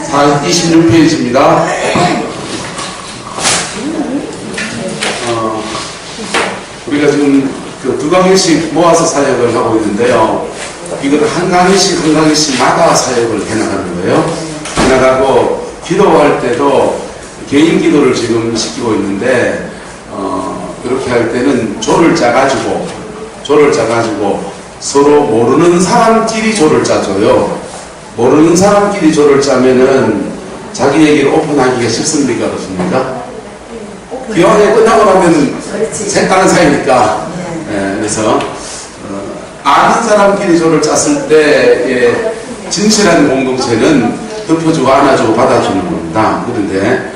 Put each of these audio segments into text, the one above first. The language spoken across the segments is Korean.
26페이지입니다. 우리가 지금 두 강의씩 모아서 사역을 하고 있는데요. 이걸 한 강의씩마다 사역을 해나가는 거예요. 해나가고 기도할 때도 개인 기도를 지금 시키고 있는데 그렇게 할 때는 조를 짜가지고 서로 모르는 사람끼리 조를 짜줘요. 모르는 사람끼리 조를 짜면은 자기 얘기를 오픈하기가 쉽습니까? 그렇습니까? 기왕에 끝나고 나면 색다른 사이니까. 그래서 아는 사람끼리 조를 짰을 때의 진실한 공동체는 덮어주고 안아주고 받아주는 겁니다. 그런데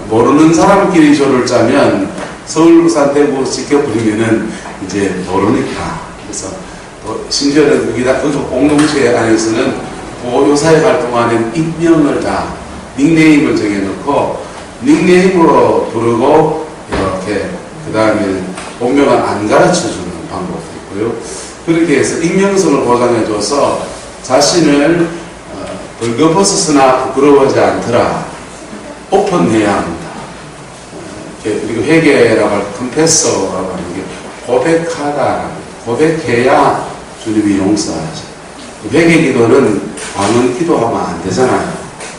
모르는 사람끼리 조를 짜면 서울, 부산, 대구 지켜버리면은 이제 모르니까. 그래서 심지어는 거기서 공동체 안에서는 보호사회 활동하는 익명을 다 닉네임을 정해놓고 닉네임으로 부르고 이렇게 그 다음에 본명을 안 가르쳐주는 방법도 있고요. 그렇게 해서 익명성을 보장해줘서 자신을 벌거벗었으나 부끄러워하지 않더라 오픈해야 합니다. 그리고 회개라고 할 컨페서라고 하는 게 고백하다, 고백해야 주님이 용서하죠. 회개 기도는 방언 기도하면 안 되잖아요.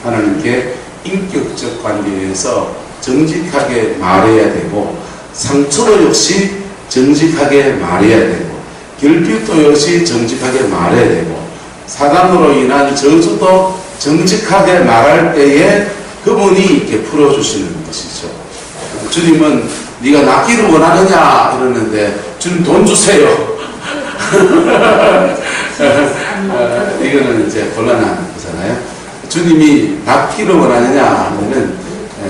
하나님께 인격적 관계에서 정직하게 말해야 되고, 상처도 역시 정직하게 말해야 되고, 결핍도 역시 정직하게 말해야 되고, 사단으로 인한 저주도 정직하게 말할 때에 그분이 이렇게 풀어주시는 것이죠. 주님은 네가 낫기를 원하느냐 이러는데 주님 돈 주세요. 이거는 이제 곤란한 거잖아요. 주님이 낫기를 원하느냐 하면은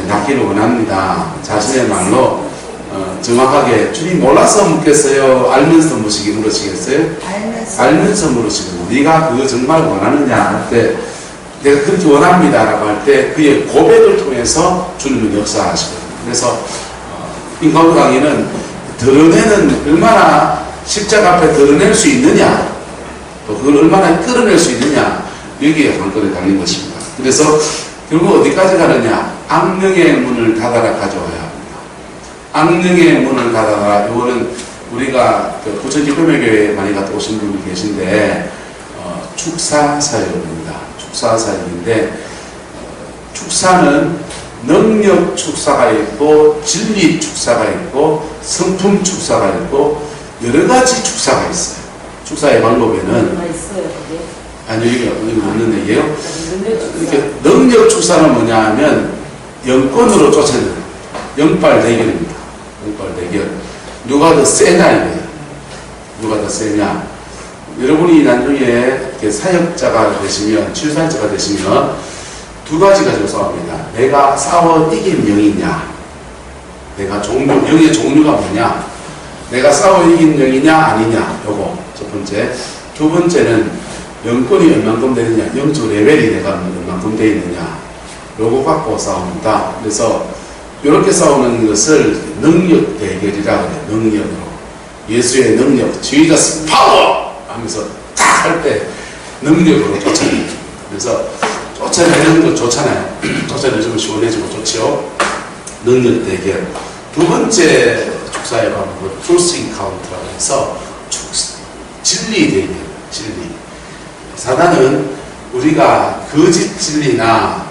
낫기를 원합니다. 자신의 말로 정확하게 주님 몰라서 묻겠어요? 알면서 물으시겠어요? 알면서 물으시고 네가 그거 정말 원하느냐 할 때 내가 그렇게 원합니다 라고 할 때 그의 고백을 통해서 주님은 역사하시거든요. 그래서 인카운트 강의는 드러내는 얼마나 십자가 앞에 드러낼 수 있느냐, 또 그걸 얼마나 끌어낼 수 있느냐, 여기에 관건이 달린 것입니다. 그래서 결국 어디까지 가느냐, 악령의 문을 닫아라 가져와야 합니다. 악령의 문을 닫아라. 이거는 우리가 부천기쁨의교회에 많이 갔다 오신 분이 계신데 축사사역입니다. 축사사역인데 축사는 능력 축사가 있고 진리 축사가 있고 성품 축사가 있고 여러 가지 축사가 있어요. 축사의 방법에는 아니 이게 없는 얘기예요. 이렇게 능력 축사는 뭐냐 하면 영권으로 쫓아내는 영빨 대결입니다. 영빨 대결. 누가 더 세냐 이거예요. 누가 더 세냐. 여러분이 나중에 사역자가 되시면 치유사역자가 되시면 두 가지 가지고 싸웁니다. 내가 싸워 이긴 영이냐, 내가 영의 종류가 뭐냐, 내가 싸워 이긴 영이냐 아니냐, 요거 첫 번째. 두 번째는 영권이 얼만큼 되느냐, 영적 레벨이 내가 얼만큼 되어 있느냐, 요거 갖고 싸웁니다. 그래서 이렇게 싸우는 것을 능력 대결이라 그래요. 능력으로. 예수의 능력, Jesus power 하면서 딱 할 때 능력으로 쫓아냅니다. 그래서 쫓아내는 거 좋잖아요. 쫓아내주면 시원해지고 좋죠. 능력 대결. 두 번째 축사의 방법은 truth encounter라고 해서 진리 대결. 진리. 사단은 우리가 거짓 진리나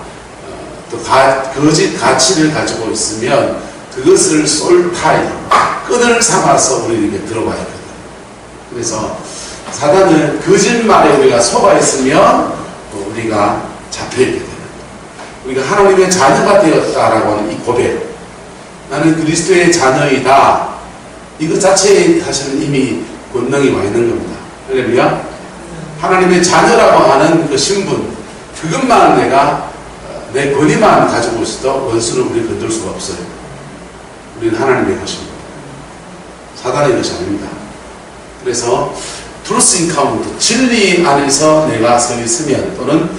또 거짓 가치를 가지고 있으면 그것을 솔타임, 끈을 삼아서 우리에게 들어와 있거든. 그래서 사단은 거짓말에 우리가 속아 있으면 우리가 잡혀있게 돼요. 우리가 하나님의 자녀가 되었다라고 하는 이 고백, 나는 그리스도의 자녀이다, 이것 자체에 사실은 이미 권능이 와 있는 겁니다. 할렐루야. 하나님의 자녀라고 하는 그 신분, 그것만 내가 내 권위만 가지고 있어도 원수는 우리 건들 수가 없어요. 우리는 하나님의 것입니다. 사단의 것이 아닙니다. 그래서 트루스 인카운트, 진리 안에서 내가 서 있으면, 또는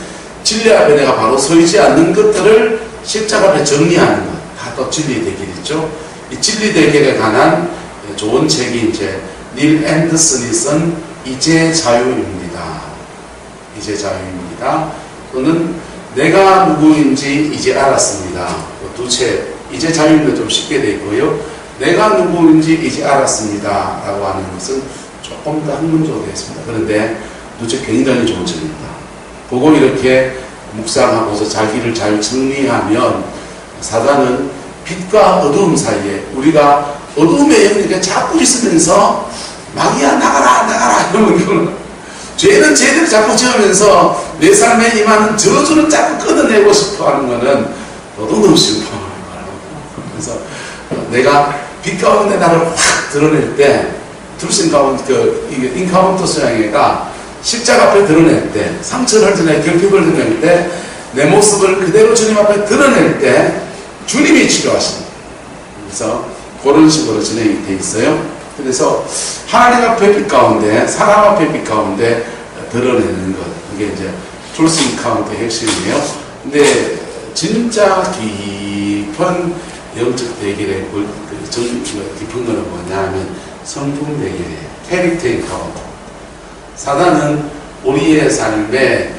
진리 앞에 내가 바로 서 있지 않는 것들을 십자가 앞에 정리하는 것, 다 또 진리 대결이죠. 이 진리 대결에 관한 좋은 책이 이제 닐 앤더슨이 쓴 이제 자유입니다. 이제 자유입니다. 또는 내가 누구인지 이제 알았습니다. 두 채, 이제 자유인도 좀 쉽게 되어 있고요. 내가 누구인지 이제 알았습니다. 라고 하는 것은 조금 더 학문적으로 되어 있습니다. 그런데 두 채 굉장히 좋은 책입니다. 보고 이렇게 묵상하고서 자기를 잘 정리하면 사단은 빛과 어두움 사이에 우리가 어두움의 영역에 자꾸 있으면서 마귀야 나가라 나가라 이러면 죄는 죄대로 자꾸 지으면서 내 삶에 임하는 저주는 자꾸 끊어내고 싶어 하는 것은 너도 싫어. 그래서 내가 빛 가운데 나를 확 드러낼 때 둘신 가운데 이게 인카운터 수양회가 십자가 앞에 드러낼 때 상처를 드러낼 결핍을 드러낼 때 내 모습을 그대로 주님 앞에 드러낼 때 주님이 치료하십니다. 그래서 그런 식으로 진행이 되어 있어요. 그래서 하나님 앞에 빛 가운데 사람 앞에 빛 가운데 드러내는 것, 그게 이제 트루스 인카운터의 핵심이에요. 근데 진짜 깊은 영적 대결의 깊은 거는 뭐냐면 성품 대결이에요. 캐릭터 인카운터. 사단은 우리의 삶에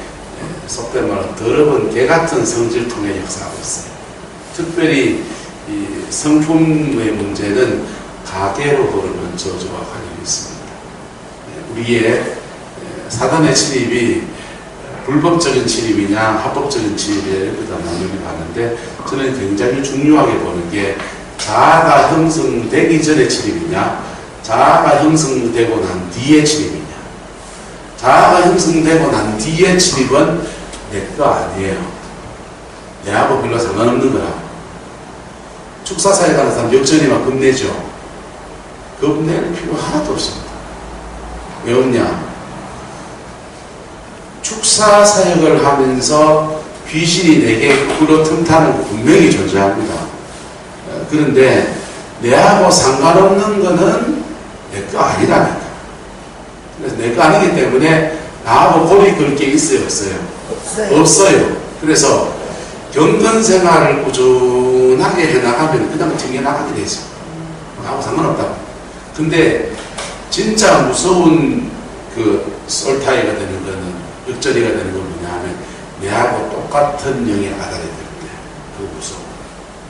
속된 말로 더러운 개 같은 성질 통해 역사하고 있어요. 특별히 이 성품의 문제는 가계로 흐르는 저주와 관련이 있습니다. 우리의 사단의 침입이 불법적인 침입이냐 합법적인 침입이냐 그다음 나누기 봤는데 저는 굉장히 중요하게 보는 게 자아가 형성되기 전의 침입이냐 자아가 형성되고 난 뒤의 침입이냐. 자아가 형성되고 난 뒤의 침입은 내 거 아니에요. 내하고 별로 상관없는 거야. 축사사에 가는 사람 역전이 막 겁내죠. 겁낼 필요 하나도 없습니다. 왜 없냐? 축사 사역을 하면서 귀신이 내게 굴어 틈타는 거 분명히 존재합니다. 그런데 내하고 상관없는 거는 내 거 아니라니까. 그래서 내 거 아니기 때문에 나하고 골이 걸 게 있어요, 없어요? 없어요. 그래서 경건 생활을 꾸준하게 해나가면 그냥 튕겨나가게 되죠. 나하고 상관없다고. 근데 진짜 무서운 그 솔타이가 되는 거는 역전이가 되는 건 뭐냐 하면 내하고 똑같은 영의 아달이 때문에 그거 무서워.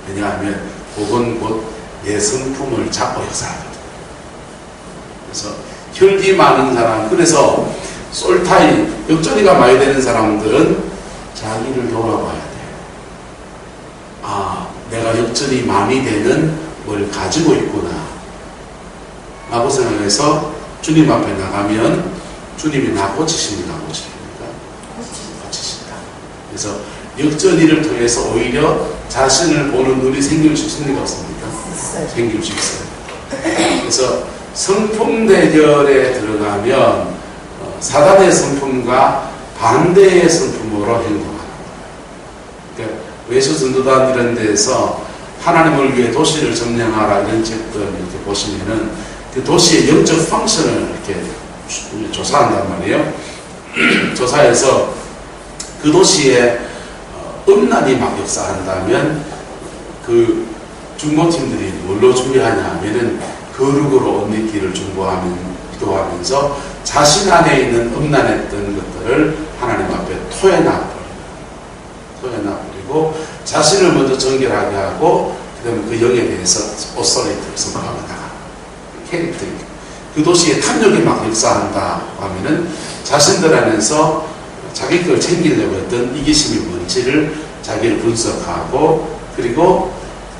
왜냐하면 그건 곧 내 성품을 잡고 역사하거든. 그래서 혈기 많은 사람, 그래서 솔타이, 역전이가 많이 되는 사람들은 자기를 돌아봐야 돼. 아, 내가 역전이 많이 되는 뭘 가지고 있구나 라고 생각해서 주님 앞에 나가면 주님이 나 고치십니까? 고치십니까? 고치신다. 그래서 역전이를 통해서 오히려 자신을 보는 눈이 생길 수 있습니까? 없습니까? 생길 수 있어요. 그래서 성품 대결에 들어가면 사단의 성품과 반대의 성품으로 행동합니다. 그러니까 외수 전도단 이런 데서 하나님을 위해 도시를 점령하라 이런 책들 이렇게 보시면은 그 도시의 영적 펑션을 이렇게 조사한단 말이에요. 조사해서 그 도시에 음란이 막 역사한다면 그 중보팀들이 뭘로 준비하냐 하면은 거룩으로 옷 입기를 기도하면서 자신 안에 있는 음란했던 것들을 하나님 앞에 토해놔버리고 자신을 먼저 정결하게 하고 그 다음에 그 영에 대해서 오소리트를 선포하고 나가. 캐릭터. 그 도시에 탐욕이 막 역사한다 하면은 자신들 안에서 자기 걸 챙기려고 했던 이기심이 뭔지를 자기를 분석하고 그리고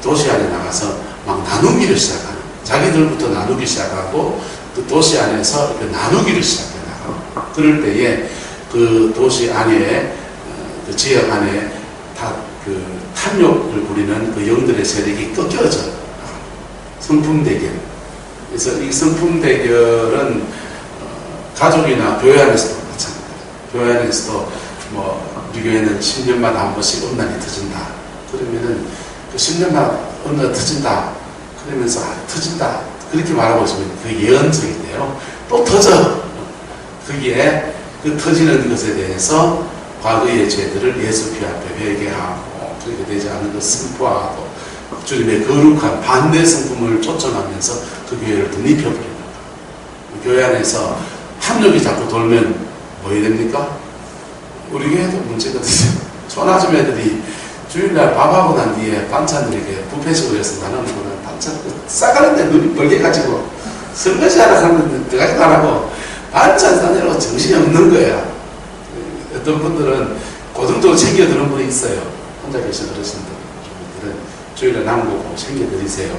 도시 안에 나가서 막 나누기를 시작하는, 자기들부터 나누기 시작하고 그 도시 안에서 그 나누기를 시작해 나가고, 그럴 때에 그 도시 안에 그 지역 안에 다 그 탐욕을 부리는 그 영들의 세력이 꺾여져. 성품 대결. 그래서 이 성품 대결은 가족이나 교회 안에서도 마찬가지입니다. 교회 안에서도 뭐 우리 교회는 10년마다 한 번씩 음란이 터진다. 그러면은 그 10년마다 음란이 터진다. 그러면서 터진다. 그렇게 말하고 있으면 그게 예언적인데요. 또 터져. 거기에 그 터지는 것에 대해서 과거의 죄들을 예수 피 앞에 회개하고 그렇게 되지 않는 것 선포하고 주님의 거룩한 반대 성품을 쫓아가면서 그 교회를 덧입혀버립니다. 교회 안에서 탐욕이 자꾸 돌면 뭐 해야 됩니까? 우리 교회도 문제거든요. 손아줌매들이 주일날 밥하고 난 뒤에 반찬을 이렇게 뷔페식으로 해서 나누는 거는 반찬 싸가는데 눈이 벌게가지고 설거지 하러 가는데 들어가지도 안 하고 반찬 싸느라고 정신이 없는 거야. 어떤 분들은 고정적으로 챙겨드는 분이 있어요. 혼자 계신 어르신들은 주일날 남은 거 꼭 챙겨드리세요.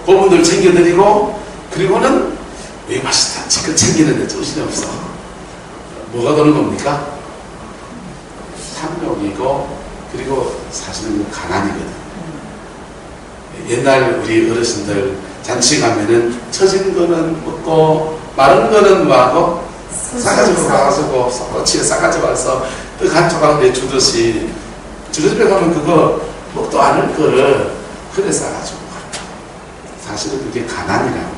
그분들 챙겨드리고 그리고는 왜 맛있다 지금 챙기는데 정신이 없어. 뭐가 도는 겁니까? 탐욕이고 그리고 사실은 가난이거든. 옛날 우리 어르신들 잔치 가면은 처진 거는 먹고 마른 거는 뭐하고 싸가지고 가가지고 소치에 싸가지고 와서 떡 한 조각 내주듯이 저희 집에 가면 그거 먹도 않을 거를 그래 싸가지고 간다. 사실은 그게 가난이라고.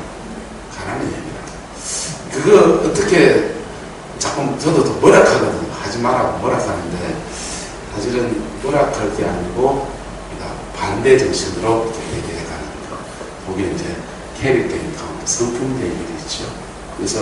가난의 얘기라고. 그거 어떻게 자꾸 저도 더 뭐락하거든요. 하지 말라고 뭐락하는데 사실은 뭐락할 게 아니고 반대 정신으로 얘기해가는 거. 그게 이제 캐릭터인 가운데 성품 대결이죠. 그래서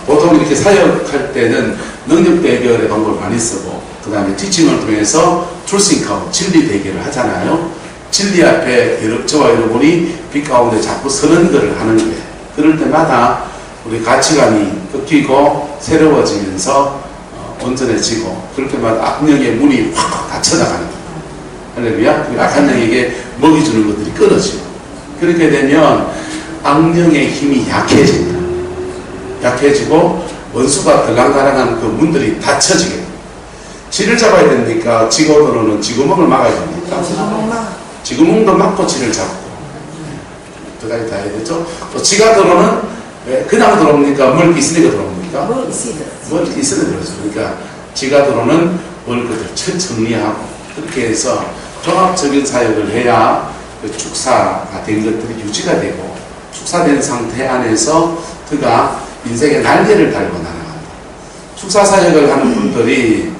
보통 이렇게 사역할 때는 능력 대결의 방법을 많이 쓰고 그 다음에 티칭을 통해서 트루싱 카운트, 진리 대결을 하잖아요. 진리 앞에 저와 여러분이 빛 가운데 자꾸 서는 것을 하는 거예요. 그럴 때마다 우리 가치관이 꺾이고 새로워지면서 온전해지고 그럴 때마다 악령의 문이 확 닫혀나가는 거예요. 할렐루야. 악한 영에게 먹이 주는 것들이 끊어지고 그렇게 되면 악령의 힘이 약해진다. 약해지고 원수가 들랑달랑한 그 문들이 닫혀지게 됩니다. 쥐를 잡아야 되니까 지고도로는 쥐구멍을 막아야 됩니까? 쥐구멍도 막고 쥐를 잡고 두 가지 다 해야 되죠. 또 쥐가도로는 그냥 들어옵니까? 먹을 게 있으니까 들어옵니까? 먹을 게 있으니까 들어오죠. 그러니까 쥐가도로는 먹을 것을 정리하고 그렇게 해서 종합적인 사역을 해야 그 축사가 된 것들이 유지가 되고 축사된 상태 안에서 그가 인생의 날개를 달고 날아간다. 축사 사역을 하는 분들이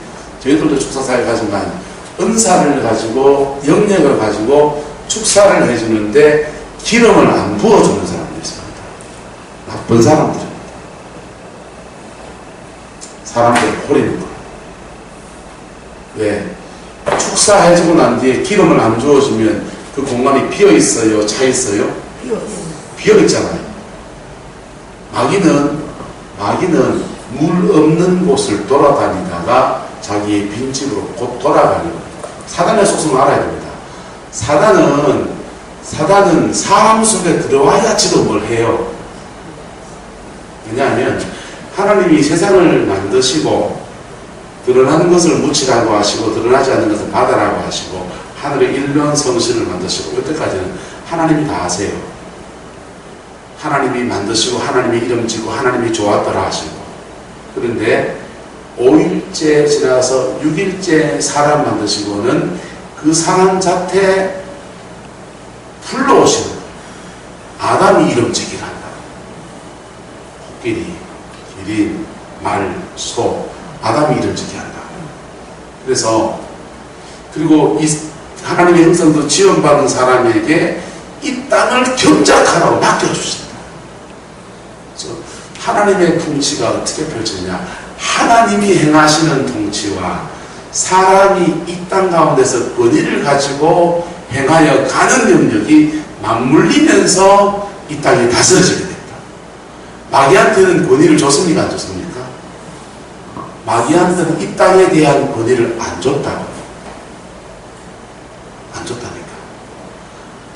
저희들도 축사 사역 하지만 은사를 가지고 영역을 가지고 축사를 해주는데 기름을 안 부어주는 사람들이 있습니다. 나쁜 사람들입니다. 사람들을 호리는 거예요. 왜? 축사해주고 난 뒤에 기름을 안 주어주면 그 공간이 비어있어요? 차있어요? 비어있잖아요. 마귀는 물 없는 곳을 돌아다니다가 자기의 빈집으로 곧 돌아가는 사단의 속성을 알아야 됩니다. 사단은 사람 속에 들어와야지도 뭘 해요. 왜냐하면 하나님이 세상을 만드시고 드러나는 것을 묻히라고 하시고 드러나지 않는 것을 받아라고 하시고 하늘의 일면 성신을 만드시고 여태까지는 하나님이 다 하세요. 하나님이 만드시고 하나님이 이름지고 하나님이 좋았더라 하시고 그런데 5일째 지나서 6일째 사람 만드시고는 그 사람 자체 불러오시는 아담이 이름지기를 한다. 코끼리, 기린, 말, 소 아담이 이름지기 한다. 그래서 그리고 이 하나님의 형상도 지원받은 사람에게 이 땅을 경작하라고 맡겨주신다. 하나님의 통치가 어떻게 펼쳐지냐? 하나님이 행하시는 통치와 사람이 이 땅 가운데서 권위를 가지고 행하여 가는 영역이 맞물리면서 이 땅이 다스려지게 됩니다. 마귀한테는 권위를 줬습니까? 안 줬습니까? 마귀한테는 이 땅에 대한 권위를 안 줬다고. 안 줬다니까.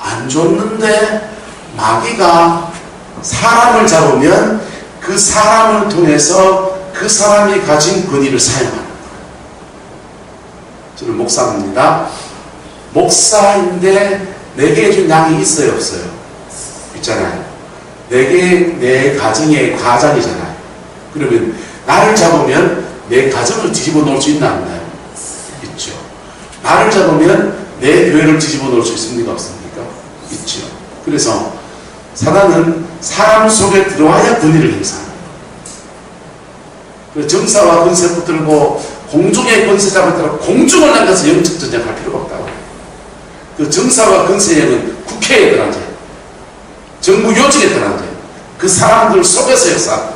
안 줬는데 마귀가 사람을 잡으면 그 사람을 통해서 그 사람이 가진 권위를 사용하는 거예요. 저는 목사입니다. 목사인데 내게 준 양이 있어요, 없어요? 있잖아요. 내게 내 가정의 가장이잖아요. 그러면 나를 잡으면 내 가정을 뒤집어 놓을 수 있나 없나요? 있죠. 나를 잡으면 내 교회를 뒤집어 놓을 수 있습니까? 없습니까? 있죠. 그래서 사단은 사람 속에 들어와야 권위를 행사합니다. 정사와 권세 붙들고 공중의 권세 잡았다가 공중을 나가서 영적 전쟁할 필요가 없다고. 그 정사와 권세는 국회에 들어앉아요. 정부 요직에 들어앉아요. 그 사람들 속에서 역사.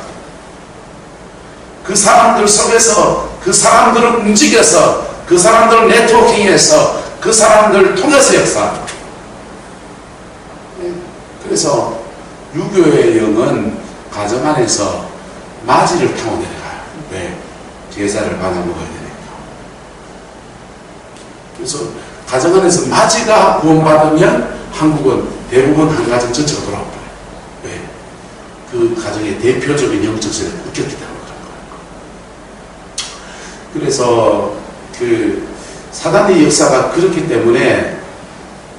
그 사람들 속에서 그 사람들을 움직여서 그 사람들 네트워킹해서 그 사람들 통해서 역사. 그래서 유교의 영은 가정 안에서 맞이를 타고 내려가요. 왜? 제사를 받아 먹어야 되니까. 그래서 가정 안에서 맞이가 구원받으면 한국은 대부분 한 가정 전체가 돌아옵니다. 왜? 그 가정의 대표적인 영적 세대가 웃겼기 때문에 그런 거예요. 그래서 그 사단의 역사가 그렇기 때문에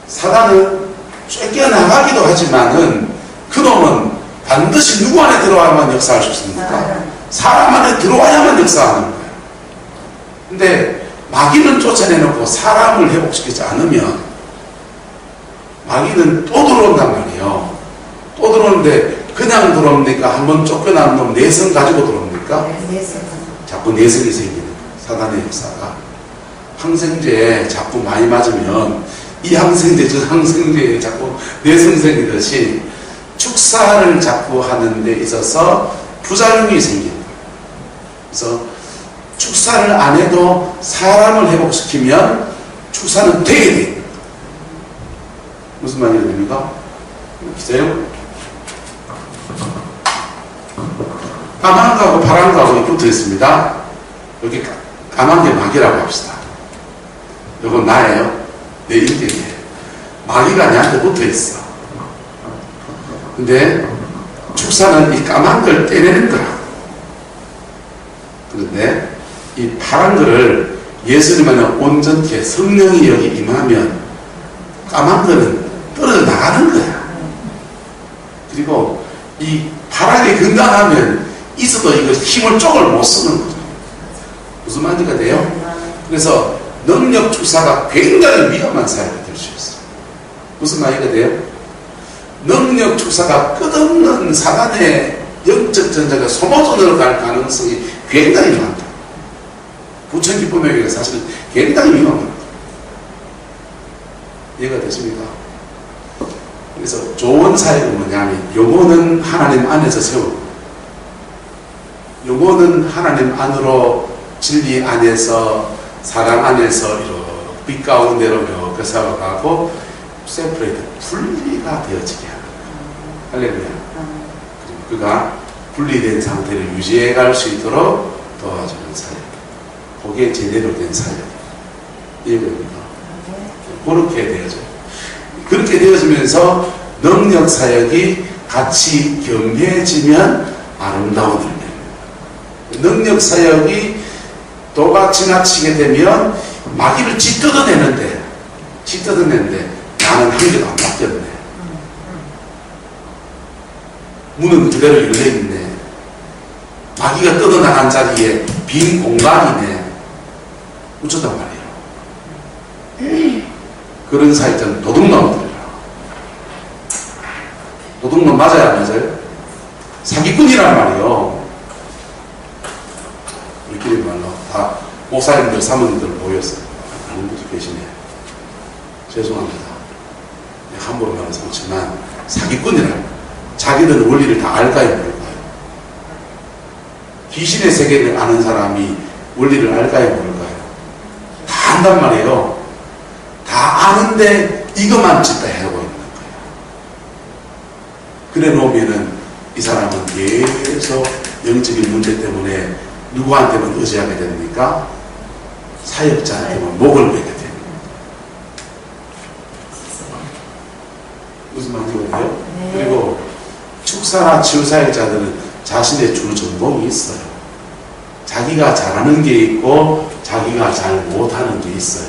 사단은 쫓겨나가기도 하지만은 그놈은 반드시 누구 안에 들어와야만 역사할 수 있습니까? 사람 안에 들어와야만 역사하는 거예요. 근데 마귀는 쫓아내놓고 사람을 회복시키지 않으면 마귀는 또 들어온단 말이에요. 또 들어오는데 그냥 들어옵니까? 한번 쫓겨난 놈 내성 가지고 들어옵니까? 자꾸 내성이 생기는 거예요. 사단의 역사가. 항생제에 자꾸 많이 맞으면 이 항생제 저 항생제에 자꾸 내성 생기듯이 축사를 자꾸 하는 데 있어서 부작용이 생기는 거예요. 그래서 축사를 안 해도 사람을 회복시키면 축사는 되게 돼요. 무슨 말이 됩니까? 기세요? 까만 거하고 파란 거하고 붙어 있습니다. 여기 까만 게 마귀라고 합시다. 이건 나예요. 내 인격이에요. 마귀가 나한테 붙어 있어. 근데 축사는 이 까만 걸 떼내는 거라. 그런데 이 파란 거를 예수님은 온전케 성령이 여기 임하면 까만 거는 떨어져 나가는 거야. 그리고 이 파란이 건강하면 있어도 이거 힘을 쪽을 못 쓰는 거죠. 무슨 말인지가 돼요? 그래서 능력 축사가 굉장히 위험한 사역이 될 수 있어요. 무슨 말인지가 돼요? 능력 축사가 끝없는 사단의 영적 전쟁에 소모전으로 갈 가능성이 굉장히 많다. 부천 기쁨의 교회가 사실 굉장히 위험합니다. 이해가 되십니까? 그래서 좋은 사역은 뭐냐면 영혼은 하나님 안에서 세우고 영혼은 하나님 안으로 진리 안에서 사랑 안에서 이렇게 빛 가운데로 이렇게 세워가고 세퍼레이트 분리가 되어지게 하는 거예요. 할렐루야. 그리고 그가 분리된 상태를 유지해 갈 수 있도록 도와주는 사역. 그게 제대로 된 사역. 이해됩니까? 그렇게 되어져요. 그렇게 되어지면서 능력 사역이 같이 겸해지면 아름다운 일입니다. 능력 사역이 도가 지나치게 되면 마귀를 찢어내는데 나는 한 개도 안 바뀌었네. 문은 그대로 열려있네. 마귀가 뜯어나간 자리에 빈 공간이네. 어쩌단 말이에요. 그런 사역자는 도둑놈들이라. 도둑놈 맞아요, 안 맞아요? 사기꾼이란 말이에요. 우리끼리 말로 다 목사님들, 사모님들 모였어요. 아는 분도 계시네. 죄송합니다. 함부로 말해서 그렇지만 사기꾼이라는 자기들 원리를 다 알까요, 모를까요? 귀신의 세계를 아는 사람이 원리를 알까요, 모를까요? 다 안단 말이에요. 다 아는데 이것만 짓다 해고 있는 거예요. 그래 놓으면은 이 사람은 계속 영적인 문제 때문에 누구한테만 의지하게 됩니까? 사역자한테만 목을 매게 됩니다. 무슨 말인지 알아요? 네. 그리고 축사나 치유사역자들은 자신의 주 전공이 있어요. 자기가 잘하는 게 있고 자기가 잘 못하는 게 있어요.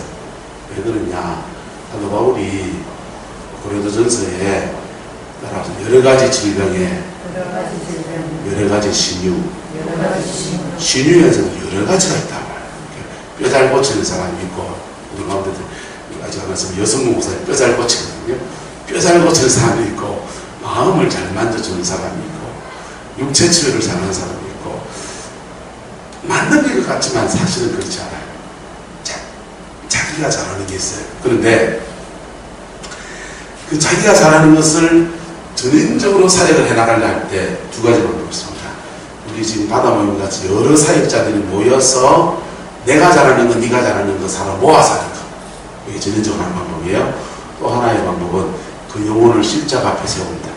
왜 그러냐? 사도 바울이 고린도전서에 따라서 여러 가지 질병에 여러 가지 신유 신유에서는 여러 가지가 있단 말이에요. 뼈 잘 고치는 사람이 있고 우리 가운데 아직 안 왔으면 여성 목사에 뼈 잘 고치거든요. 뼈 잘 고치는 사람이 있고 마음을 잘 만져주는 사람이 있고 육체 치유를 잘하는 사람이 있고 맞는 것 같지만 사실은 그렇지 않아요. 자기가 잘하는 게 있어요. 그런데 그 자기가 잘하는 것을 전인적으로 사역을 해나가려 할 때 두 가지 방법이 있습니다. 우리 지금 바다 모임 같이 여러 사역자들이 모여서 내가 잘하는 거, 네가 잘하는 거 서로 모아서 하는 거. 이게 전형적인 한 방법이에요. 또 하나의 방법은 그 영혼을 십자가 앞에 세운다.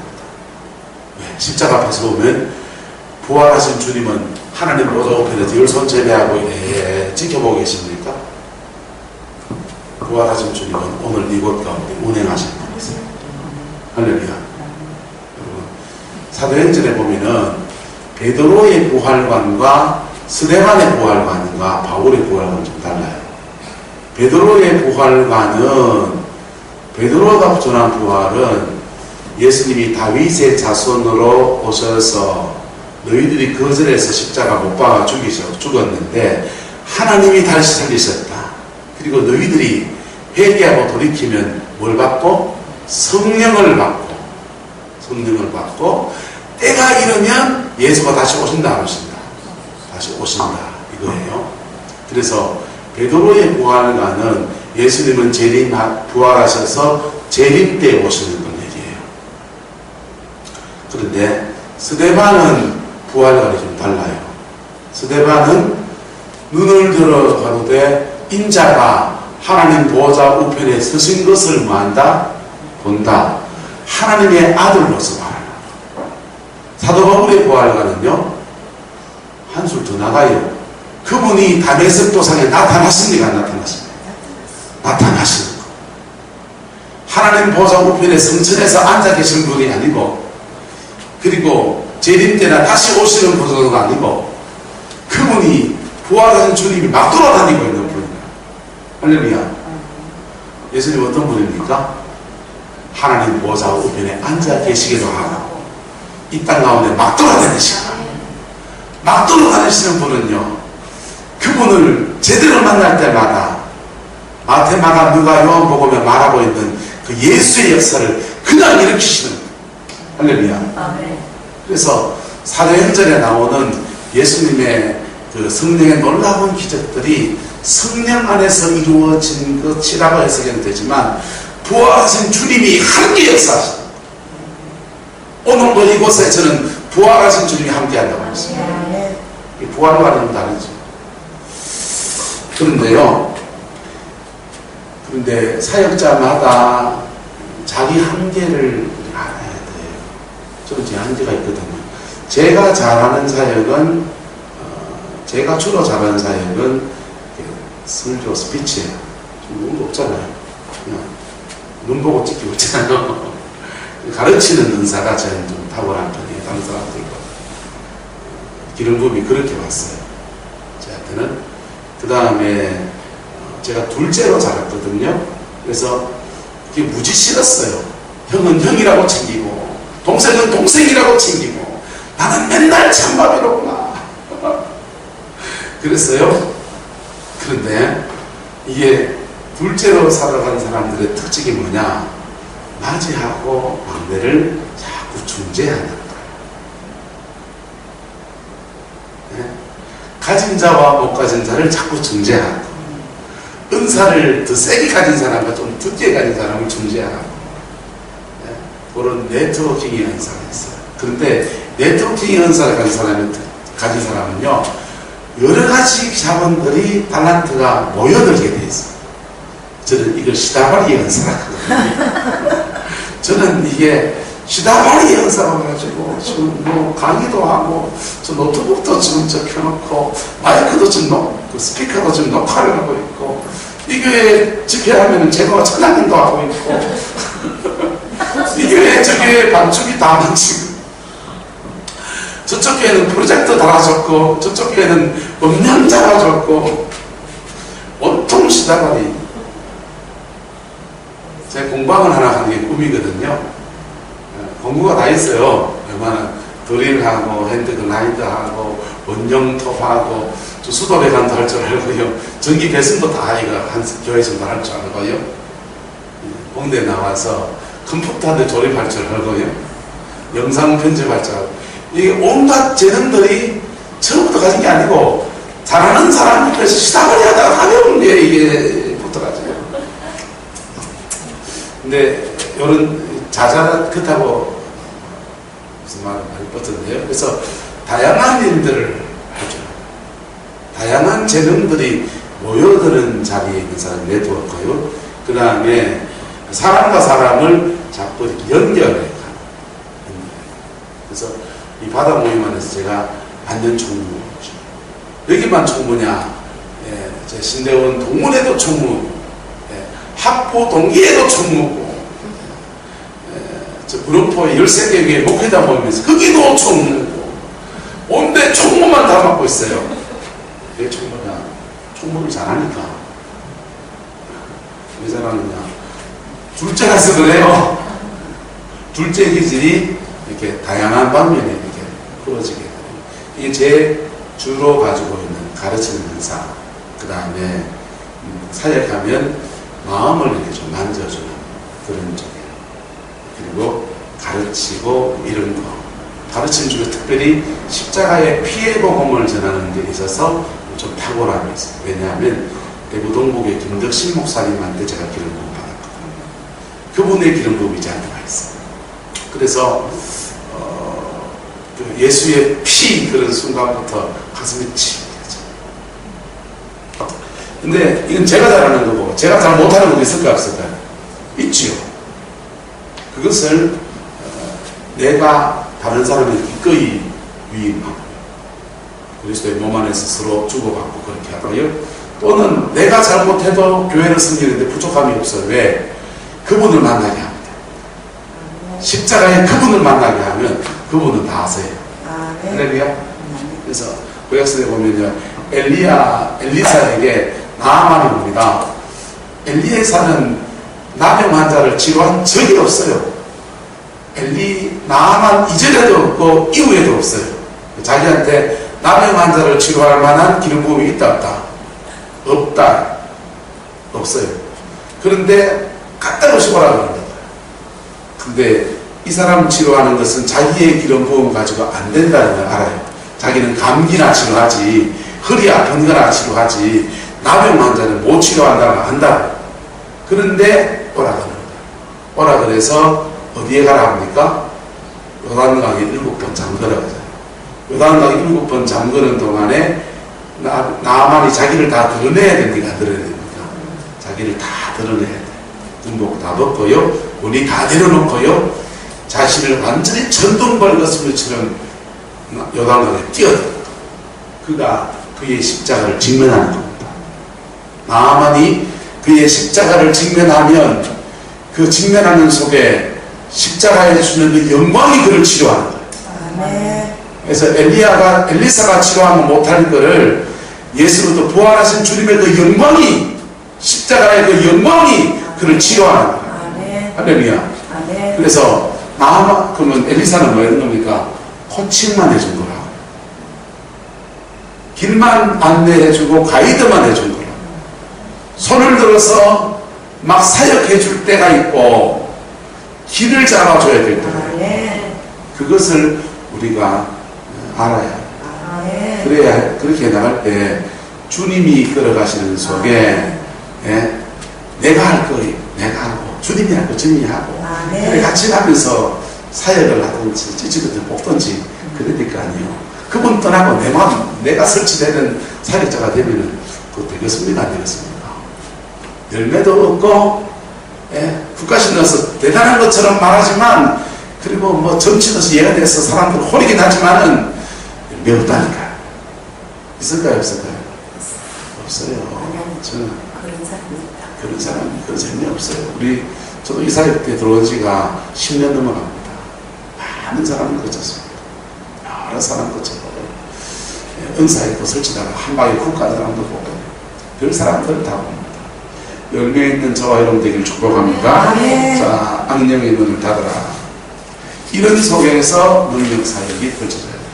왜? 십자가 앞에 세우면 부활하신 주님은 하나님 보좌 우편에서 열 손 제배하고 지켜보고 계십니까? 부활하신 주님은 오늘 이곳 가운데 운행하신 분이세요. 할렐루야. 여러분, 사도행전에 보면은 베드로의 부활관과 스데반의 부활관과 바울의 부활관은 좀 달라요. 베드로의 부활관은, 베드로가 전한 부활은 예수님이 다윗의 자손으로 오셔서 너희들이 거절해서 십자가 못 박아 죽었는데 하나님이 다시 살리셨다. 그리고 너희들이 회개하고 돌이키면 뭘 받고? 성령을 받고, 성령을 받고 때가 이르면 예수가 다시 오신다 안 오신다? 다시 오신다 이거예요. 그래서 베드로의 부활관은 예수님은 부활하셔서 재림 때 오시는 건 얘기예요. 그런데 스데반은 부활관이 좀 달라요. 스데반은 눈을 들어 가로되 인자가 하나님 보좌 우편에 서신 것을 뭐한다? 본다. 하나님의 아들로서 말한다. 사도 바울의 부활관은요, 한술 더 나가요. 그분이 다메섹 도상에 나타났습니까? 안 나타났습니까? 나타나시는 거. 하나님 보좌 우편에 성천에서 앉아 계신 분이 아니고, 그리고 재림 때나 다시 오시는 분도 아니고, 그분이 부활하신 주님이 막 돌아다니고 있는 분이에요. 할렐루야. 예수님 어떤 분입니까? 하나님 보좌 우편에 앉아 계시기도 하고 이 땅 가운데 막 돌아다니시고 막 돌아다니시는 분은요, 그분을 제대로 만날 때마다 마태, 마가, 누가, 요한복음에 말하고 있는 그 예수의 역사를 그냥 일으키시는 거예요. 할렐루야. 그래서 사도행전에 나오는 예수님의 그 성령의 놀라운 기적들이 성령 안에서 이루어진 것이라고 해석은 되지만 부활하신 주님이 함께 역사하십니다. 오늘도 이곳에 저는 부활하신 주님이 함께 한다고 했습니다. 이 부활과는 다르죠. 그런데 사역자마다 자기 한계를 알아야 돼요. 저는 제 한계가 있거든요. 제가 잘하는 사역은, 제가 주로 잘하는 사역은 설교, 스피치예요. 눈도 없잖아요. 그냥 눈 보고 찍히고 있잖아요. 가르치는 은사가 저는 좀 탁월한 편이에요. 다른 사람들과. 기름부음이 그렇게 왔어요. 저한테는. 그 다음에 제가 둘째로 자랐거든요. 그래서 그게 무지 싫었어요. 형은 형이라고 챙기고 동생은 동생이라고 챙기고 나는 맨날 찬밥이로구나. 그랬어요. 그런데 이게 둘째로 살아간 사람들의 특징이 뭐냐? 맞이하고 막내를 자꾸 중재하는 거예요. 네? 가진 자와 못 가진 자를 자꾸 중재하고, 은사를 더 세게 가진 사람과 좀 듣게 가진 사람을 중재하고, 네? 그런 네트워킹의 은사가 있어요. 그런데 네트워킹의 은사를 가진 사람은요, 여러 가지 자본들이 달란트가 모여들게 돼 있어요. 저는 이걸 시다바리의 은사라고 하거든요. 저는 이게 시다바리의 은사라고 해가지고 지금 뭐 강의도 하고 저 노트북도 지금 저 켜놓고 마이크도 지금 그 스피커도 지금 녹화를 하고 있고 이 교회 집회하면 제가 찬양도 하고 있고 이 교회 저 교회 반죽이 다 망치고 저쪽 교회는 프로젝터 달아줬고 저쪽 교회는 음량 달아줬고 온통 시다바리. 제 공방을 하나 하는 게 꿈이거든요. 공부가 다 있어요. 얼마나 드릴하고 핸드글라이드하고 원형톱하고 수도 배관도 할 줄 알고요. 전기 배선도 다 이거 한 교회에서 할 줄 알고요. 공대 나와서 컴퓨터한테 조립할 줄 알고요. 영상 편집할 줄 알고. 이게 온갖 재능들이 처음부터 가진 게 아니고 잘하는 사람이 그래서 시다바리 하다가 가벼운 게 이게 붙어가지고. 근데 이런 자잘한 그렇다고 무슨 말 많이 뻗었는데요. 그래서 다양한 일들을 하죠. 다양한 재능들이 모여드는 자리에 있는 사람 네트워크요. 그 다음에 사람과 사람을 자꾸 이렇게 연결해. 그래서 이 바다 모임 안에서 제가 완전 총무. 여기만 총무냐? 예, 제 신대원 동문회도 총무. 예, 학포 동기에도 총무고. 저 구름포에 13개 위에 목회자 모임에서 거기도 총무고. 온데 총무만 다 맡고 있어요. 왜 총무냐? 총무를 잘하니까. 왜 잘하느냐? 둘째라서 그래요. 둘째 기질이 이렇게 다양한 방면에 이렇게 풀어지게 돼요. 이게 제 주로 가지고 있는 가르치는 현상, 그 다음에 사역하면 마음을 이렇게 좀 만져주는 그런 쪽이에요. 그리고 가르치고 이런 거. 가르치는 중에 특별히 십자가의 피해 복음을 전하는 데 있어서 좀 탁월함이 있어요. 왜냐하면 대구 동북의 김덕신 목사님한테 제가 기름 부음 받았거든요. 그분의 기름 부음이 저한테 와 있어요. 그래서 그 예수의 피 그런 순간부터 가슴이 찌릿해져. 근데 이건 제가 잘하는 거고 제가 잘 못하는 것도 있을까 없을까요? 있지요. 그것을 내가 다른 사람에게 기꺼이 위임하고 그리스도의 몸 안에서 서로 주고받고 그렇게 하고요. 또는 내가 잘못해도 교회를 섬기는데 부족함이 없어요. 왜? 그분을 만나게 합니다. 십자가에 그분을 만나게 하면 그분은 다 아세요. 할렐루야. 그래서 구약성에 보면요, 엘리사에게 나아만이 옵니다. 엘리사는 나병 환자를 치료한 적이 없어요. 나아만 이전에도 없고 이후에도 없어요. 자기한테 나병 환자를 치료할 만한 기름 부음이 있다 없다? 없다. 없어요. 그런데 갖다 놓으시고라 그러는 거예요. 근데 이 사람 치료하는 것은 자기의 기름 부음 가지고 안 된다는 걸 알아요. 자기는 감기나 치료하지, 허리 아픈 거나 치료하지, 나병 환자는 못 치료한다고 한다. 그런데 오라 그러는 거예요. 오라 그래서 어디에 가라 합니까? 요단강에 7번 잠그라고 하잖아요. 요단강에 7번 잠그는 동안에 나만이 자기를 다 드러내야 됩니까? 드러내야 됩니까? 자기를 다 드러내야 돼. 군복 다 벗고요. 우리 다 내려놓고요. 자신을 완전히 천둥 벌거스는 것처럼 요단강에 뛰어들어. 그가 그의 십자가를 직면하는 겁니다. 나만이 그의 십자가를 직면하면 그 직면하는 속에 십자가에 주는 그 영광이 그를 치료하는 거예요. 아멘. 그래서 엘리사가 치료하면 못할 거를 예수로부터 부활하신 주님의 그 영광이, 십자가의 그 영광이 그를 치료하는 거예요. 할렐루야. 그래서 그러면 엘리사는 뭐 했는 겁니까? 코칭만 해준 거라고. 길만 안내해주고 가이드만 해준 거라고. 손을 들어서 막 사역해줄 때가 있고 길을 잡아줘야 될 때가 있고 그것을 우리가 알아야 해요. 그래야 그렇게 나갈 때 주님이 이끌어가시는 속에 내가 할 거 내가 하고 주님이 할 거 주님이 하고 그래 같이 가면서 사역을 하든지 찌찌든지 뽑든지 그러니까요. 그분 떠나고 내 마음 내가 설치되는 사역자가 되면은 그거 되겠습니까? 안 되겠습니까? 열매도 없고 국가신 넣어서 대단한 것처럼 말하지만 그리고 뭐 점치듯이 예언해서 사람들 호리긴 하지만은 열매 없다니까요. 있을까요? 없을까요? 없어요. 저는 그런 사람 그런 재미 없어요. 저도 이 사회 때 들어온 지가 10년 넘어갑니다. 많은 사람을 거쳤습니다. 여러 사람 거쳐보고 은사 있고 설치다가 한 방에 훅 간 사람도 보고 별 사람들을 다 봅니다. 열매 있는 저와 여러분 되기를 축복합니다. 자, 악령의 문을 닫아라. 이런 속에서 능력 사역이 펼쳐져야 됩니다.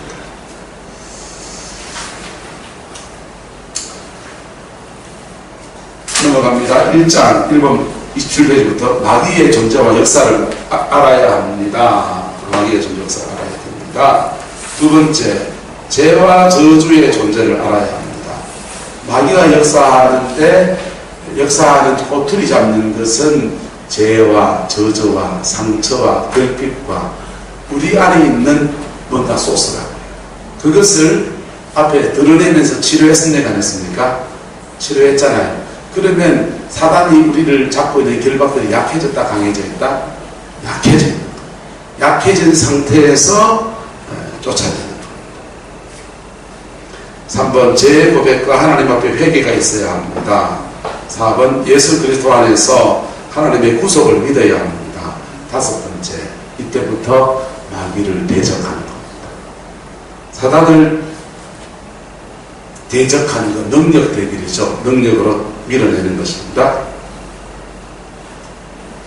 넘어갑니다. 1장 1번 27페이지부터 마귀의 존재와 역사를 알아야 합니다. 마귀의 존재 역사를 알아야 됩니다. 두 번째, 죄와 저주의 존재를 알아야 합니다. 마귀가 역사하는 꼬투리 잡는 것은 죄와 저주와 상처와 결핍과 우리 안에 있는 뭔가 소스라고 해요. 그것을 앞에 드러내면서 치료했습니까? 안 했습니까? 치료했잖아요. 그러면 사단이 우리를 잡고 있는 결박들이 약해졌다, 강해져 있다? 약해져 있다. 약해진 상태에서 쫓아내는 겁니다. 3번 제 고백과 하나님 앞에 회개가 있어야 합니다. 4번 예수 그리스도 안에서 하나님의 구속을 믿어야 합니다. 5번째 이때부터 마귀를 대적하는 겁니다. 사단을 대적하는 건 능력 대결이죠. 능력으로 밀어내는 것입니다.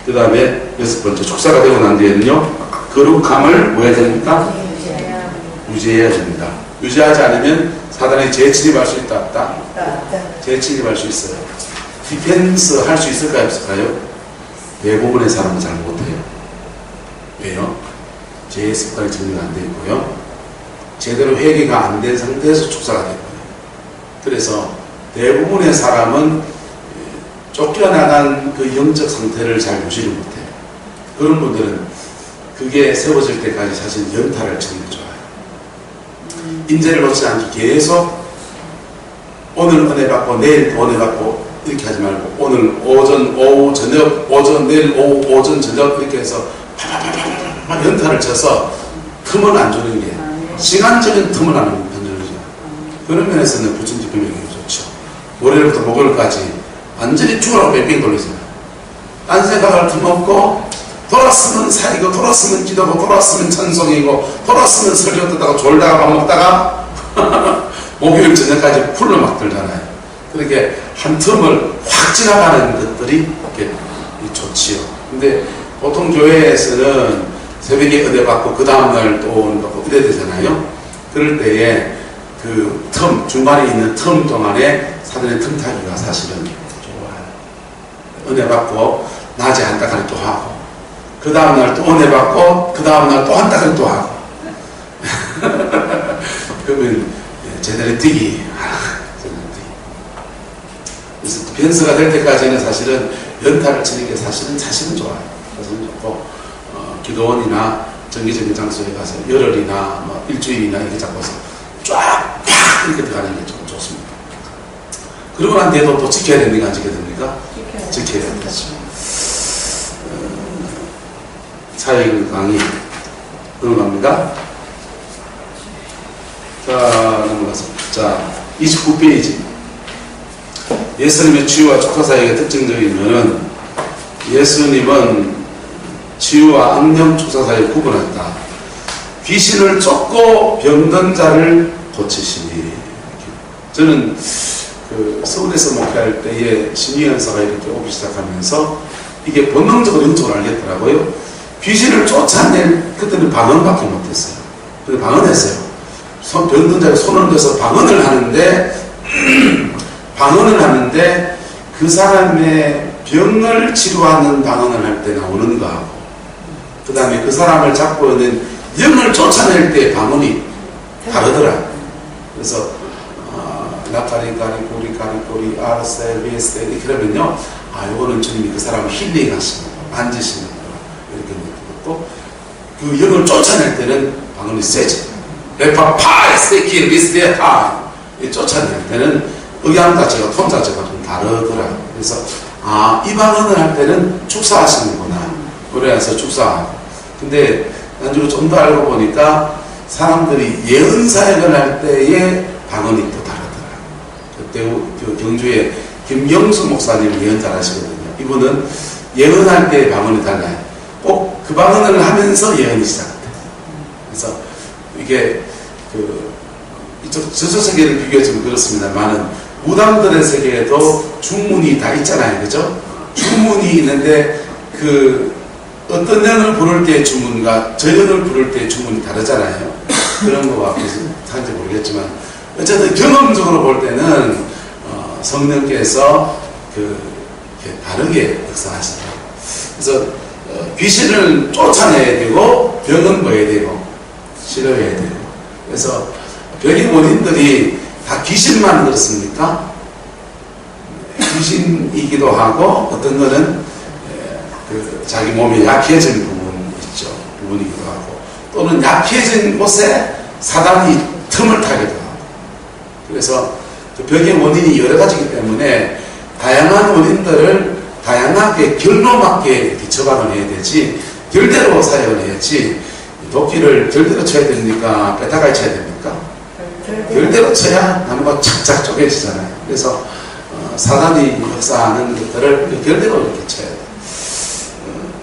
그 다음에 6번째 축사가 되고 난 뒤에는요, 거룩함을 뭐 해야 됩니까? 유지해야 됩니다. 유지하지 않으면 사단이 재침입할 수 있다, 없다? 재침입할 수 있어요. 디펜스 할 수 있을까요, 없을까요? 대부분의 사람은 잘 못해요. 왜요? 제 습관이 정리가 안 되어 있고요. 제대로 회개가 안 된 상태에서 축사가 되고요. 그래서 대부분의 사람은 쫓겨나간 그 영적 상태를 잘 유지를 못해요. 그런 분들은 그게 세워질 때까지 사실 연타를 치는 게 좋아요. 인재를 놓지 않게 계속 오늘 은혜 받고 내일 또 은혜 받고 이렇게 하지 말고 오늘 오전, 오후, 저녁, 오전, 내일 오후, 오전, 저녁 이렇게 해서 팍팍팍팍 연타를 쳐서 틈을 안 주는 게 시간적인 틈을 안 주는 거죠. 그런 면에서는 부천지표명이 좋죠. 월요일부터 목요일까지 완전히 죽으라고 뺑뺑 돌리세요. 딴 생각할 틈 없고 돌았으면 사이고 돌았으면 기도고 돌았으면 찬송이고 돌았으면 설교 듣다가 졸다가 밥 먹다가 목요일 저녁까지 풀로 막 들잖아요. 그렇게 한 틈을 확 지나가는 것들이 이렇게 좋지요. 근데 보통 교회에서는 새벽에 은혜 받고 그 다음날 또 은혜 받고 이래야 되잖아요. 그럴 때에 그 틈, 중간에 있는 틈 동안에 사전의 틈타기가 사실은 좋아요. 은혜 받고 낮에 한 다가리 또 하고 그 다음날 또 은혜 받고 그 다음날 또 한 다가리 또 하고 그러면 제대로 뛰기 그래서 변수가 될 때까지는 사실은 연타를 치는 게 사실은 좋아요. 사실은 좋고 기도원이나 정기적인 장소에 가서 열흘이나 뭐 일주일이나 이렇게 잡고서 쫙 이렇게 들어가는 게 좀 좋습니다. 그러고 난 뒤에도 또 지켜야 됩니까? 안 지켜야 됩니까? 지켜야 되죠. 사회의 강의 넘어갑니다. 자, 넘어가서 자 29페이지 예수님의 치유와 축사사역의 특징적이면은 예수님은 치유와 악령 축사사역을 구분했다. 귀신을 쫓고 병든 자를 고치시니. 저는 그 서울에서 목회할 때에 심의연사가 이렇게 오기 시작하면서 이게 본능적으로 영적으로 알겠더라고요. 귀신을 쫓아낼 그때는 방언밖에 못했어요. 근데 방언했어요. 병든 자에 손을 대서 방언을 하는데 그 사람의 병을 치료하는 방언을 할 때 나오는 거하고 그 다음에 그 사람을 잡고 있는 영을 쫓아낼 때 방언이 다르더라. 그래서 나까리 아르세 비에스테 이렇게 하면요, 이거는 주님이 그 사람을 힐링하시는 거, 만지시는 거 이렇게 느끼고 그 영을 쫓아낼 때는 방언이 세죠. 에파파에스테키 비스테타 쫓아낼 때는 의양 자체가 톤 자체가 좀 다르더라. 그래서 이 방언을 할 때는 축사하시는구나. 그래서 축사하고. 근데 나중에 좀 더 알고 보니까 사람들이 예언 사역을 할 때의 방언이 또 다르더라. 그때 그 경주에 김영수 목사님 예언 잘 하시거든요. 이분은 예언할 때의 방언이 달라요. 꼭 그 방언을 하면서 예언이 시작돼요. 그래서 이게 이쪽 저쪽 세계를 비교해주면 그렇습니다만은 무당들의 세계에도 중문이 다 있잖아요. 그죠? 중문이 있는데 어떤 연을 부를 때의 주문과 저 연을 부를 때의 주문이 다르잖아요. 그런 거와 비슷한지 모르겠지만 어쨌든 경험적으로 볼 때는 성령께서 이렇게 다르게 역사하시더라고요. 그래서 귀신을 쫓아내야 되고 병은 뭐해야 되고 치료해야 되고. 그래서 병의 원인들이 다 귀신만 그렇습니까? 귀신이기도 하고 어떤 거는 자기 몸이 약해진 부분이 있죠. 부분이기도 하고 또는 약해진 곳에 사단이 틈을 타기도 하고. 그래서 그 병의 원인이 여러 가지이기 때문에 때문에 다양한 원인들을 다양하게 결로 맞게 이렇게 처방을 해야 되지, 결대로 사역을 해야지. 도끼를 결대로 쳐야 됩니까? 뺐다가 쳐야 됩니까? 결대로 쳐야 나무가 착착 쪼개지잖아요. 그래서 사단이 역사하는 것들을 결대로 이렇게 쳐야 돼요.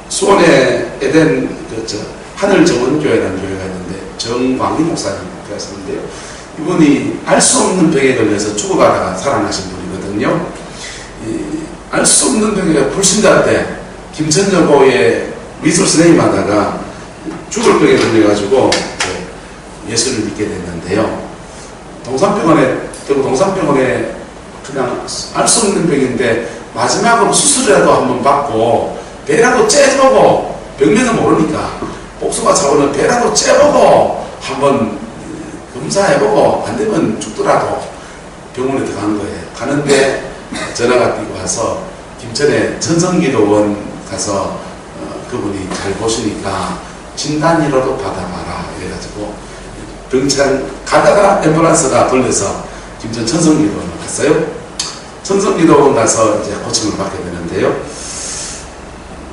수원에 에덴 하늘정원교회라는 교회가 있는데 정광희 목사님 교회였는데요. 이분이 알 수 없는 병에 걸려서 죽어가다가 살아나신 분이거든요. 알 수 없는 병에 불신자 때 김천여고에 미술 선생님 하다가 죽을 병에 걸려가지고 예수를 믿게 됐는데요. 대구 동산병원에 그냥 알 수 없는 병인데 마지막으로 수술이라도 한번 받고 배라도 째보고, 병명은 모르니까 복숭아 차고는 배라도 째보고 한번 검사해보고 안 되면 죽더라도 병원에 들어간 거예요. 가는데 전화가 뛰고 와서 김천에 전성기도원 가서 그분이 잘 보시니까 진단이라도 받아봐라 이래가지고 병찬 가다가 앰뷸런스가 돌려서 김천 전성기도원 갔어요. 전성기도원 가서 이제 코칭을 받게 되는데요.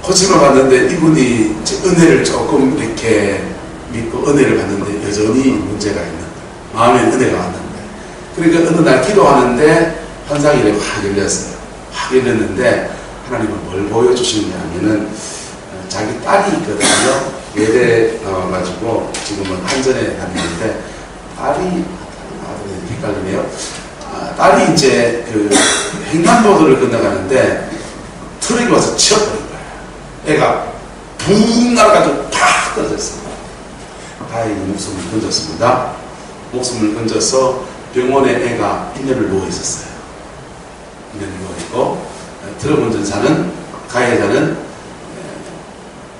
코칭을 받는데 이분이 은혜를 조금 이렇게 믿고 은혜를 받는데 여전히 문제가 있는 거예요. 마음에 은혜가 왔는 거예요. 그러니까 어느 날 기도하는데 환상이 이렇게 확 열렸어요. 확 열렸는데 하나님은 뭘 보여주시느냐 하면은 자기 딸이 있거든요. 예대 나와가지고 지금은 한전에 다니는데 딸이 헷갈리네요. 딸이 이제 그 횡단보도를 건너가는데 트럭이 와서 치워버린 거예요. 애가 붕 날아가지고 팍 떨어졌습니다. 다행히 목숨을 건졌습니다. 목숨을 건져서 병원에 애가 1년을 누워 있었어요. 1년을 누워 있고, 트럭 운전사는, 가해자는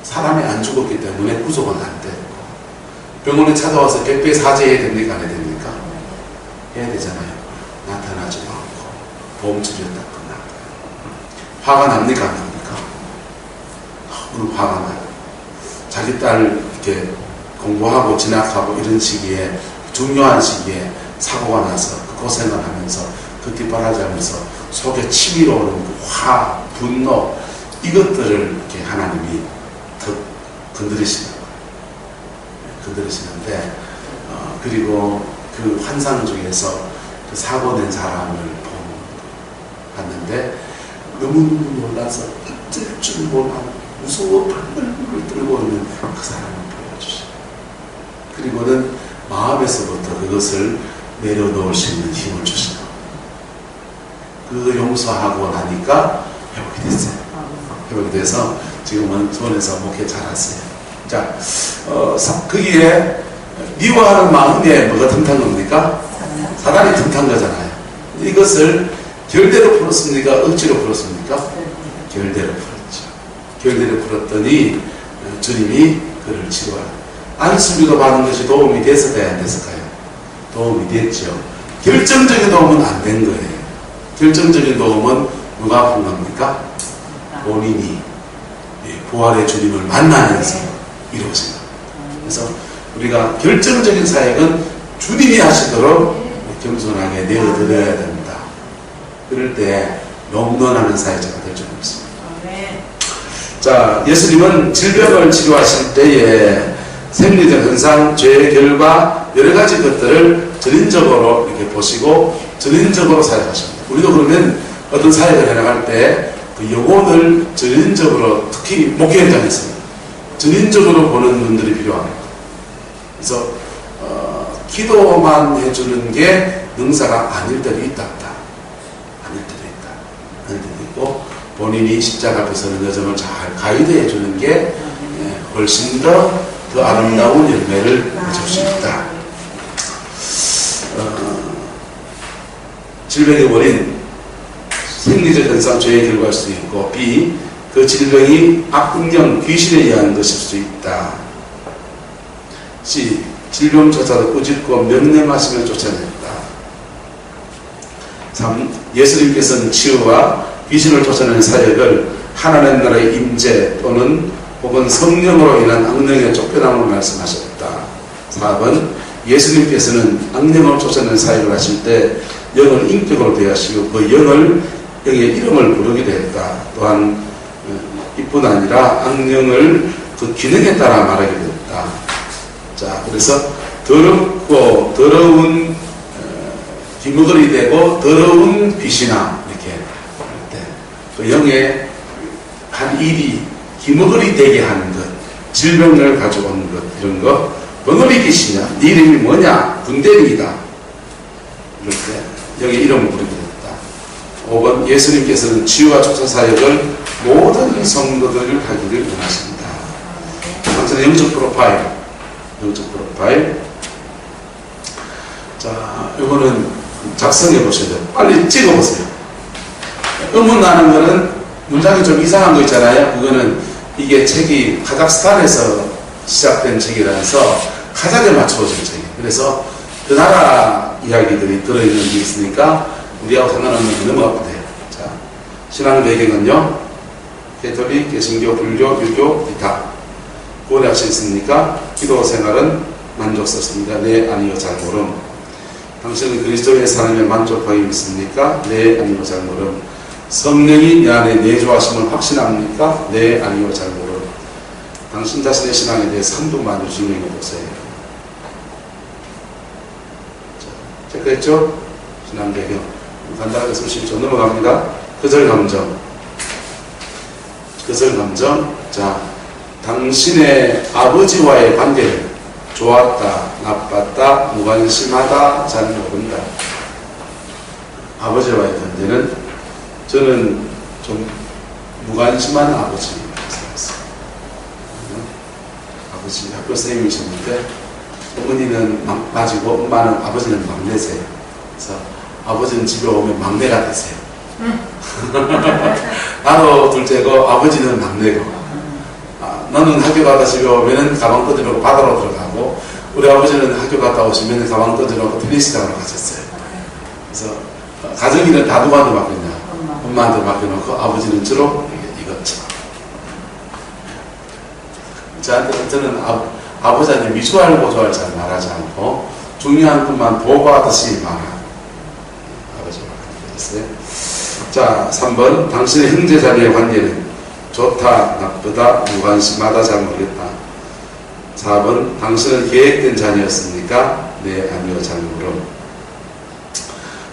사람이 안 죽었기 때문에 구속은 안 되고, 병원에 찾아와서 백배 사죄해야 됩니까? 안 해야 됩니까? 해야 되잖아요. 나타나지도 않고, 보험처리를 딱 끝나고. 화가 납니까? 안 납니까? 너무 화가 나요. 자기 딸 이렇게 공부하고 진학하고 이런 시기에, 중요한 시기에 사고가 나서 그 고생을 하면서 그 뒷바라지하면서 속에 치밀어 오는 그 화, 분노, 이것들을 이렇게 하나님이 더 건드리시는 거예요. 건드리시는데, 그리고 그 환상 중에서 그 사고 낸 사람을 봤는데 너무 놀라서 어쩔 줄 몰라 무서워 발을 들고 있는 그 사람을 보여주시고, 그리고는 마음에서부터 그것을 내려놓을 수 있는 힘을 주시고, 그 용서하고 나니까 회복이 됐어요. 회복이 돼서 지금은 수원에서 목회 잘하세요. 자, 거기에 미워하는 마음에 뭐가 틈탄 겁니까? 사단이 틈탄 거잖아요. 이것을 결대로 풀었습니까? 억지로 풀었습니까? 결대로 풀었죠. 결대로 풀었더니 주님이 그를 치료하라. 안수기도 받는 것이 도움이 됐을까요? 안 됐을까요? 도움이 됐죠. 결정적인 도움은 안 된 거예요. 결정적인 도움은 누가 아픈 겁니까? 본인이 부활의 주님을 만나면서 이루어진 겁니다. 그래서 우리가 결정적인 사역은 주님이 하시도록 겸손하게 내어드려야 됩니다. 그럴 때 롱런하는 사역자가 될 줄 믿습니다. 자, 예수님은 질병을 치료하실 때에 생리적 현상, 죄의 결과 여러 가지 것들을 전인적으로 이렇게 보시고 전인적으로 사역하십니다. 우리도 그러면 어떤 사역을 해나갈 때 그 영혼을 전인적으로, 특히 목회 현장에서 전인적으로 보는 분들이 필요합니다. 그래서 기도만 해주는 게 능사가 아닐 때도 있다. 아닐 때도 있다. 아닐 때도 있고, 본인이 십자가 앞에 서는 여정을 잘 가이드해 주는 게 훨씬 더 아름다운 열매를 맺을 수 있다. 질병의 원인, 생리적 현상, 죄의 결과일 수도 있고, B, 그 질병이 악령, 귀신에 의한 것일 수 있다. C, 질병조차도 꾸짖고 명령하시면 쫓아낸다. 3, 예수님께서는 치유와 귀신을 쫓아내는 사역을 하나님 나라의 임재 또는 혹은 성령으로 인한 악령의 쫓겨남으로 말씀하셨다. 4번, 예수님께서는 악령을 쫓아내는 사역을 하실 때 영을 인격으로 대하시고 그 영을 영의 이름을 부르게 되었다. 또한 이뿐 아니라 악령을 그 기능에 따라 말하게 되었다. 자, 그래서 더럽고 더러운 기머거리 되고 더러운 빛이나 이렇게 그 영의 한 일이 기머거리 되게 하는 것, 질병을 가져오는 것, 이런 거, 벙어리 빛이냐, 네 이름이 뭐냐, 군대리이다. 이렇게 영의 이름을 부르게 됐다. 5번 예수님께서는 치유와 축사 사역을 모든 성도들을 하기를 원하십니다. 당신의 영적 프로파일, 자, 이거는 작성해 보셔야 돼요. 빨리 찍어 보세요. 의문 나는 거는 문장이 좀 이상한 거 있잖아요. 그거는 이게 책이 카자흐스탄에서 시작된 책이라서 카자흐에 맞춰진 책이에요. 그래서 그 나라 이야기들이 들어있는 게 있으니까 우리하고 상관없는 게 넘어가면 돼요. 자, 신앙 배경은요, 개톨릭, 개신교, 불교, 유교, 기타. 구원의 확신이 있습니까? 기도 생활은 만족스럽습니다. 네, 아니요, 잘 모름. 당신은 그리스도의 삶에 만족하게 믿습니까? 네, 아니요, 잘 모름. 성령이 내 안에 내주하심을 확신합니까? 네, 아니요, 잘 모름. 당신 자신의 신앙에 대해서 한 분만 증명해 보세요. 자, 체크했죠? 신앙 배경. 간단하게 쓰시죠. 넘어갑니다. 거절 감정. 자, 당신의 아버지와의 관계를 좋았다, 나빴다, 무관심하다, 잘 모른다. 아버지와의 관계는 저는 좀 무관심한 아버지였어요. 아버지 학교 선생님이셨는데 어머니는 맞이고 엄마는 아버지는 막내세요. 그래서 아버지는 집에 오면 막내가 되세요. 나도 둘째고 아버지는 막내고. 나는 학교 갔다 집에 오면은 가방 꺼내놓고 바다로 들어가고, 우리 아버지는 학교 갔다 오시면 가방 꺼내놓고 테니스장으로 가셨어요. 그래서 가정일은 다 누구한테 맡겼냐? 엄마한테 맡겨놓고 아버지는 주로 이것저것. 저는 아버지한테 미주알 고주알 잘 말하지 않고 중요한 것만 보고하듯이 말하고 아버지와 같이 했어요. 자, 3번 당신의 형제자매의 관계는 좋다, 나쁘다, 무관심하다, 잘 모르겠다. 4번 당신은 계획된 자녀였습니까? 네, 아니요, 잘 모름.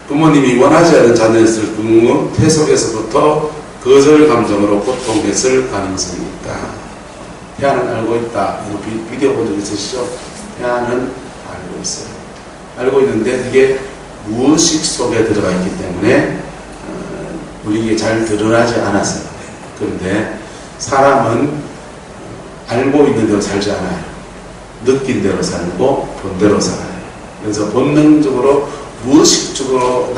부모님이 원하지 않은 자녀였을 경우 태속에서부터 거절 감정으로 고통했을 가능성이 있다. 태아는 알고 있다. 이거 비디오 본 적 있으시죠? 태아는 알고 있어요. 알고 있는데 그게 무의식 속에 들어가 있기 때문에 우리에게 잘 드러나지 않았어요. 그런데 사람은 알고 있는 대로 살지 않아요. 느낀 대로 살고 본 대로 살아요. 그래서 본능적으로 무의식적으로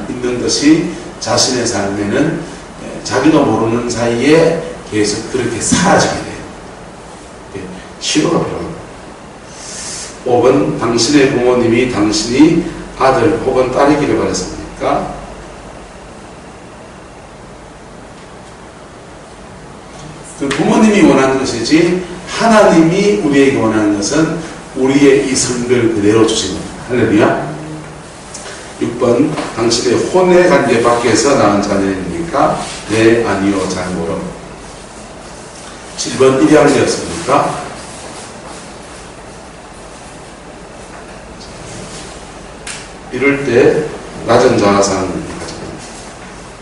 있는 것이 자신의 삶에는 자기도 모르는 사이에 계속 그렇게 사라지게 돼요. 시도가 필요합니다. 5번 당신의 부모님이 당신이 아들 혹은 딸이기를 바랬습니까? 그 부모님이 원하는 것이지 하나님이 우리에게 원하는 것은 우리의 이 성별 그대로 주신 겁니다. 할렐루야. 6번 당신의 혼의 관계 밖에서 낳은 자녀입니까? 네, 아니요, 잘 모름. 7번 일양이었습니까? 이럴 때 낮은 자아상을 가지고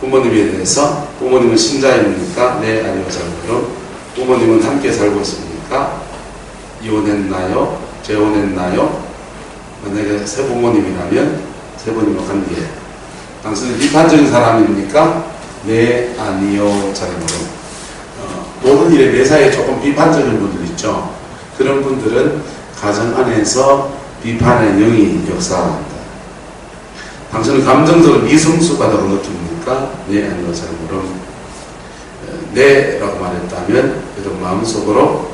부모님에 대해서 부모님은 신자입니까? 네, 아니요, 잘 모름. 부모님은 함께 살고 있습니까? 이혼했나요? 재혼했나요? 만약에 새 부모님이라면 세 번이면 관계. 당신은 비판적인 사람입니까? 네, 아니요, 잘 모름. 모든 일에 매사에 조금 비판적인 분들 있죠. 그런 분들은 가정 안에서 비판의 영이 역사한다. 당신은 감정적으로 미성숙하다고 느낍니까? 네, 아니요, 잘 모름. 네 라고 말했다면 그래도 마음속으로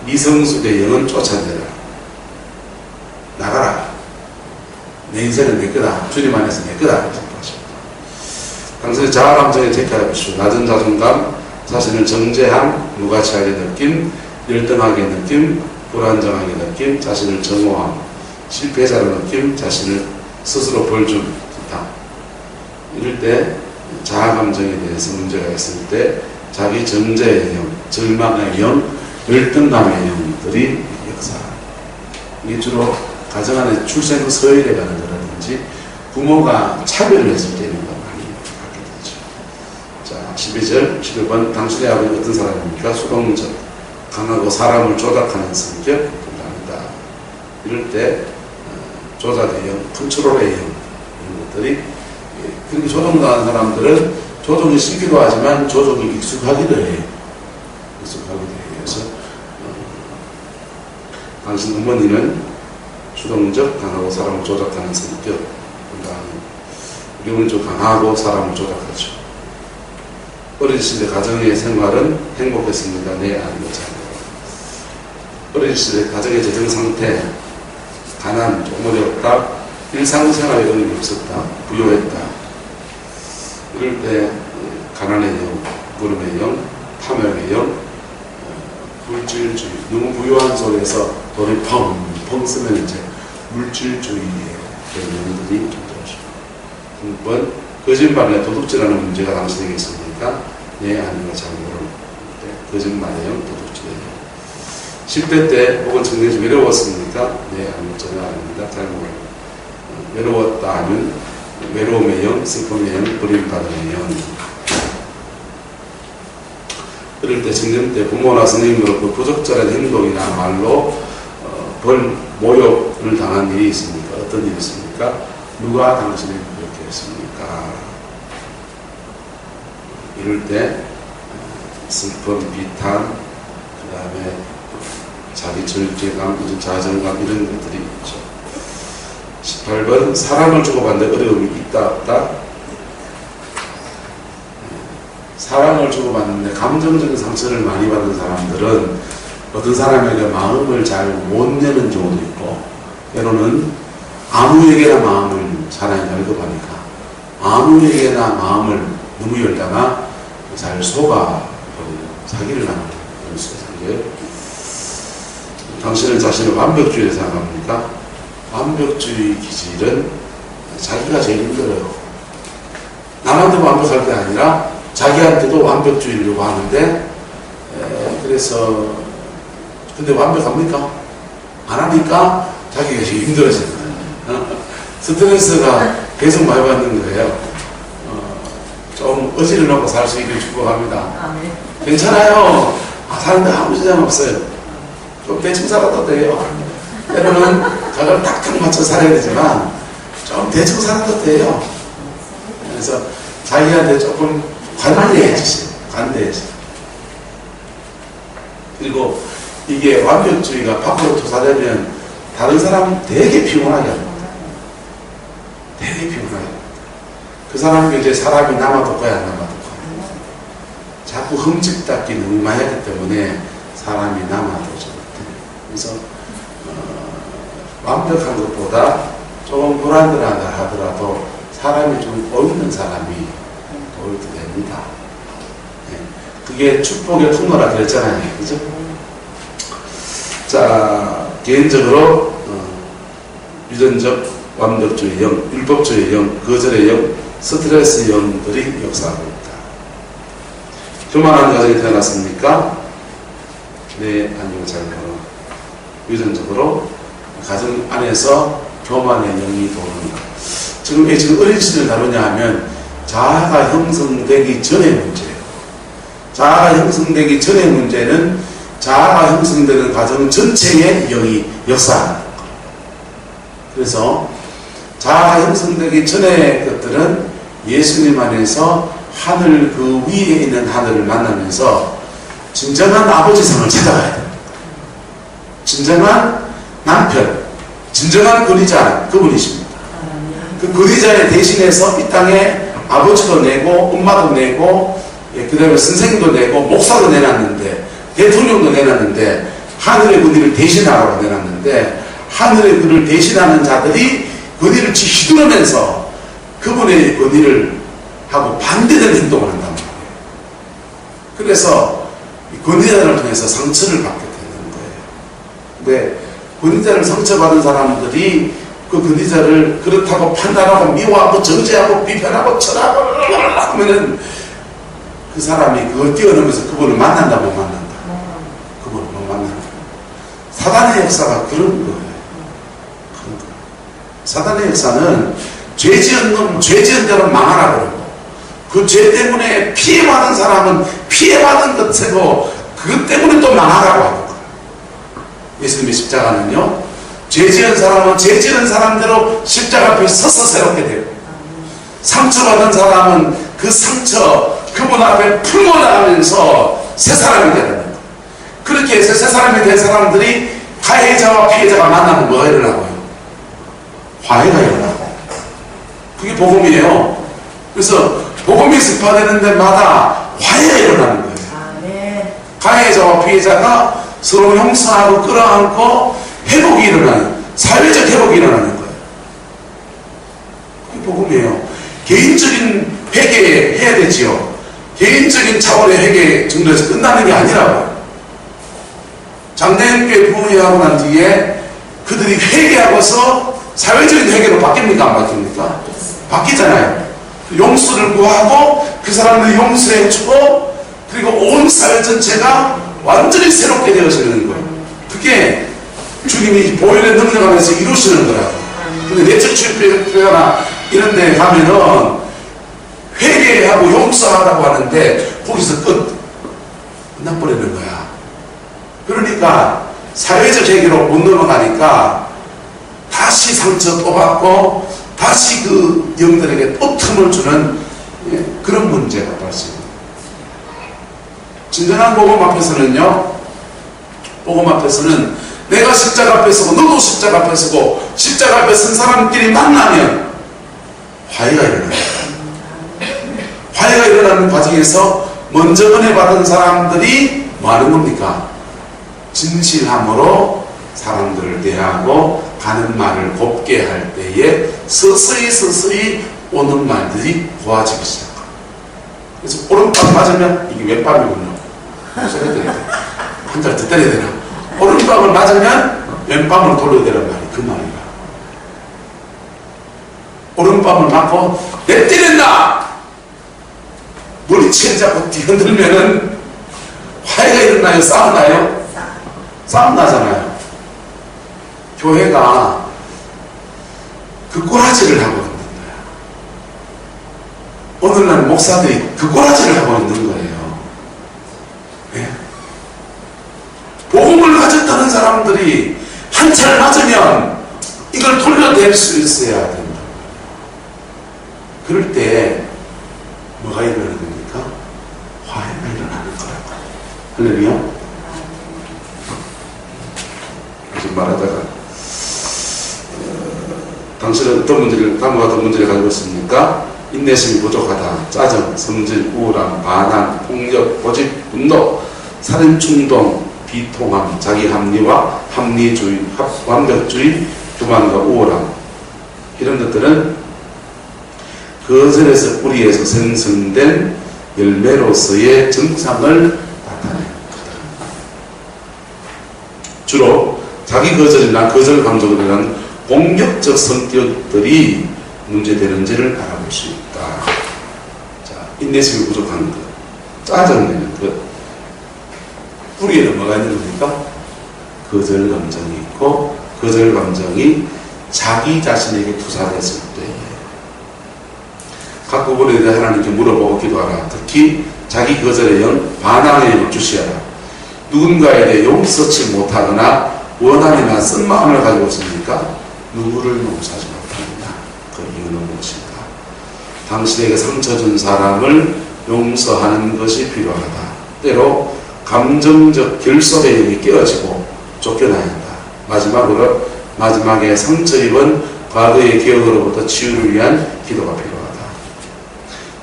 미성숙의 영은 쫓아내라. 나가라. 내 인생은 내 거다. 주님 안에서 내 거다. 당신의 자아 감정에 택하여 보시오. 낮은 자존감, 자신을 정죄함, 무가치하게 느낌, 열등하게 느낌, 불안정하게 느낌, 자신을 정오함, 실패자로 느낌, 자신을 스스로 벌 줌, 없다. 이럴 때 자아 감정에 대해서 문제가 있을 때 자기 정죄의 영, 절망의 영, 열등감의 영들이 역사. 이게 주로 가정 안에 출생 서열에 관한 거라든지 부모가 차별을 했을 때 이런 걸 많이 갖게 되죠. 자, 12절, 11번. 당신의 아버지는 어떤 사람입니까? 수동적, 강하고 사람을 조작하는 성격, 분당이다. 이럴 때 조작의 영, 컨트롤의 영, 이런 것들이, 그렇게 조종당한 사람들은 조종이 싫기도 하지만 조종이 익숙하기도 해요. 익숙하기도 해요. 그래서 당신 어머니는 수동적, 강하고 사람을 조작하는 성격, 우리는 좀 강하고 사람을 조작하죠. 어린 시대 가정의 생활은 행복했습니다. 네, 아니면 잘. 어린 시대 가정의 재정 상태, 가난, 조금 어려웠다, 일상생활에 어려움이 없었다, 부유했다. 이럴 때 가난의 영, 부름의 영, 탐욕의 영, 물질주의, 너무 부유한 속에서 돈이 펑 쓰면 이제 물질주의의 영들이 들어오죠. 6번, 거짓말에 도둑질하는 문제가 당신에게 있습니까? 네, 아니면 잘 모르는 거짓말의 영, 도둑질의 영. 10대 때 혹은 청년에서 외로웠습니까? 네, 아니면 전혀 아닙니다. 잘 모르는. 외로웠다 하면 외로움의 영, 슬픔의 영, 버림받음의 영. 그럴 때 청년 때 부모나 선생님으로부터 부적절한 행동이나 말로 모욕을 당한 일이 있습니까? 어떤 일이 있습니까? 누가 당신을 그렇게 했습니까? 이럴 때 슬픔, 비탄, 그 다음에 자기 절제감, 자존감 이런 것들이 있죠. 18번, 사람을 주고받는 어려움이 있다 없다? 사랑을 주고받는데 감정적인 상처를 많이 받은 사람들은 어떤 사람에게 마음을 잘 못 여는 경우도 있고, 때로는 아무에게나 마음을 사랑이 열거하니까 아무에게나 마음을 너무 열다가 잘 속아버리는, 사기를 당하는 그런 수가 생겨요. 당신은 자신을 완벽주의로 생각합니까? 완벽주의 기질은 자기가 제일 힘들어요. 남한테만 완벽할 게 아니라 자기한테도 완벽주의를 요구하는데, 그래서 근데 완벽합니까? 안 하니까 자기가 지금 힘들어지는 거예요. 스트레스가 계속 많이 받는 거예요. 좀 의지를 놓고 살 수 있기를 축복합니다. 괜찮아요. 사는데 아무 지장 없어요. 좀 대충 살아도 돼요. 때로는 그걸 딱딱 맞춰 살아야 되지만 좀 대충 살아도 돼요. 그래서 자기한테 조금 관대해지세요. 관대해지세요. 그리고 이게 완벽주의가 밖으로 투사되면 다른 사람은 되게 피곤하게 합니다. 되게 피곤하게 합니다. 그 사람이 이제 사람이 남아도 거야, 안 남아도 거야. 자꾸 흠집 닦기 너무 많이 하기 때문에 사람이 남아도 좀. 그래서 완벽한 것보다 조금 불안하다 하더라도 사람이 좀 보이는 사람이 도움이 됩니다. 네. 그게 축복의 통로라 그랬잖아요. 그죠? 자, 개인적으로 유전적 완벽주의 영, 율법주의 영, 거절의 영, 스트레스 영들이 역사하고 있다. 교만한 가정에 태어났습니까? 네, 아니면 잘 모르는. 유전적으로 가정 안에서 교만의 영이 도는 것. 지금 어린 시절 다루냐 하면 자아가 형성되기 전의 문제예요. 자아가 형성되기 전의 문제는 자아가 형성되는 가정 전체의 영이 역사하는 것. 그래서 자아가 형성되기 전의 것들은 예수님 안에서 하늘 그 위에 있는 하늘을 만나면서 진정한 아버지상을 찾아가야 됩니다. 진정한 남편, 진정한 권위자, 그분이십니다. 그 권위자에 대신해서 이 땅에 아버지도 내고 엄마도 내고, 그 다음에 선생님도 내고 목사도 내놨는데, 대통령도 내놨는데, 하늘의 권위를 대신하라고 내놨는데, 하늘의 권위를 대신하는 자들이 권위를 휘두르면서 그분의 권위를 하고 반대되는 행동을 한단 말이에요. 그래서 권위자를 통해서 상처를 받게 되는 거예요. 근데 권위자를 상처받은 사람들이 그 건의자를 그렇다고 판단하고 미워하고 정죄하고 비판하고 철하고 하면은 그 사람이 그걸 뛰어넘어서 그분을 만난다 못 만난다. 그분을 못 만난다. 사단의 역사가 그런 거예요. 그런 거. 사단의 역사는 죄 지은 놈 죄 지은 대로 망하라 그러고 그 죄 때문에 피해받은 사람은 피해받은 것이고 그것 때문에 또 망하라고 하는 거예요. 예수님의 십자가는요, 죄 지은 사람은 죄 지은 사람대로 십자가 앞에 서서 새롭게 되고, 상처받은 사람은 그 상처, 그분 앞에 풀고 나가면서 새 사람이 되는 거예요. 그렇게 해서 새 사람이 된 사람들이 가해자와 피해자가 만나면 뭐가 일어나고요? 화해가 일어나고. 그게 복음이에요. 그래서 복음이 습화되는 데마다 화해가 일어나는 거예요. 가해자와 피해자가 서로 용서하고 끌어안고 회복이 일어나는, 사회적 회복이 일어나는 거예요. 그게 복음이에요. 개인적인 회개해야 되지요. 개인적인 차원의 회개 정도에서 끝나는 게 아니라고요. 장대인교회 부흥회하고 난 뒤에 그들이 회개하고서 사회적인 회개로 바뀝니까? 안 바뀝니까? 바뀌잖아요. 용서를 구하고 그 사람들 용서해주고 그리고 온 사회 전체가 완전히 새롭게 되어지는 거예요. 그게 주님이 보혈의 능력하면서 이루시는 거라고. 근데 내적 출표나 이런 데 가면은 회개하고 용서하라고 하는데 거기서 끝나버리는 거야. 그러니까 사회적 회개로 못 넘어가니까 다시 상처 또 받고 다시 그 영들에게 또 틈을 주는 그런 문제가 발생합니다. 진정한 복음 앞에서는요, 복음 앞에서는 내가 십자가 앞에 서고 너도 십자가 앞에 서고 십자가 앞에 선 사람끼리 만나면 화해가 일어나요. 화해가 일어나는 과정에서 먼저 은혜 받은 사람들이 뭐 하는 겁니까? 진실함으로 사람들을 대하고 가는 말을 곱게 할 때에 서서히 오는 말들이 고와지기 시작합니다. 그래서 오른밤 맞으면 이게 왼밤이군요. 한 달 더 때려야 되나? 오른밤을 맞으면 왼밤을 돌려야 되는 말이 그 말이야. 오른밤을 맞고 내 때렸나? 머리채 잡고 뒤흔들면은 화해가 일어나요? 싸우나요? 싸움 나잖아요. 교회가 그 꼬라지를 하고 있는 거야. 오늘날 목사들이 그 꼬라지를 하고 있는 거예요. 네? 복음을 가졌다는 사람들이 한 차를 맞으면 이걸 돌려댈 수 있어야 된다. 그럴 때 뭐가 일어나는 겁니까? 화해가 일어나는 거라고. 할렐루야. 지금 말하다가 당신은 어떤 문제를, 다음과 같은 문제를 가지고 있습니까? 인내심이 부족하다, 짜증, 성질, 우울함, 반항, 폭력, 고집, 분노, 살인 충동, 비통함, 자기 합리화, 합리주의, 완벽주의, 교만과 우월함. 이런 것들은 거절에서 뿌리에서 생성된 열매로서의 증상을 나타내는 것들. 주로 자기 거절이나 거절 감정이라는 공격적 성격들이 문제되는지를 알아볼 수 있다. 자, 인내심이 부족한 것, 짜증내는 것. 뿌리에는 뭐가 있는 겁니까? 거절 감정이 있고, 거절 감정이 자기 자신에게 투사됐을 때 각 부분에 대해 하나님께 물어보고 기도하라. 특히 자기 거절의 영, 반항의 영을 주시하라. 누군가에 대해 용서치 못하거나 원한이나 쓴 마음을 가지고 있습니까? 누구를 용서하지 못하느냐? 그 이유는 무엇인가? 당신에게 상처 준 사람을 용서하는 것이 필요하다. 때로 감정적 결속의 영이 깨어지고 쫓겨나야 한다. 마지막에 상처 입은 과거의 기억으로부터 치유를 위한 기도가 필요하다.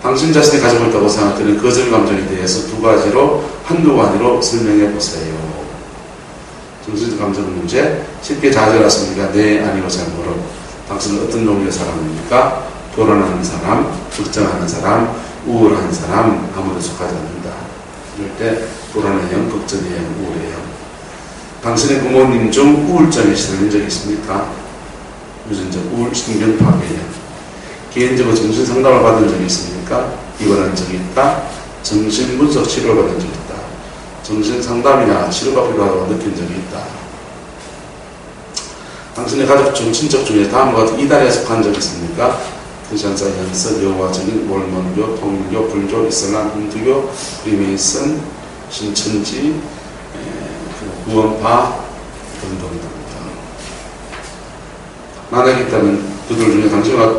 당신 자신이 가지고 있다고 생각되는 거절 감정에 대해서 두 가지로, 한두 가지로 설명해 보세요. 정신적 감정 문제, 쉽게 좌절하십니까? 네, 아니고 잘 모르. 당신은 어떤 종류의 사람입니까? 불안한 사람, 걱정하는 사람, 우울한 사람, 아무도 속하지 않는다. 이럴 때 불안의 영, 걱정의 영, 우울의 영. 당신의 부모님 중 우울증에 시달린 적이 있습니까? 유전적 우울신경파 개념. 개인적으로 정신상담을 받은 적이 있습니까? 입원한 적이 있다. 정신분석 치료를 받은 적이 있다. 정신상담이나 치료가 필요하다고 느낀 적이 있다. 당신의 가족 중, 친척 중에 다음과 같은 이단에 속한 적이 있습니까? 크리스천 사이언스, 여호와적인, 몰몬교, 통일교, 불교, 이슬람, 힌두교, 프리메이슨, 신천지, 구원파 등등등. 만약에 있다면 그들 중에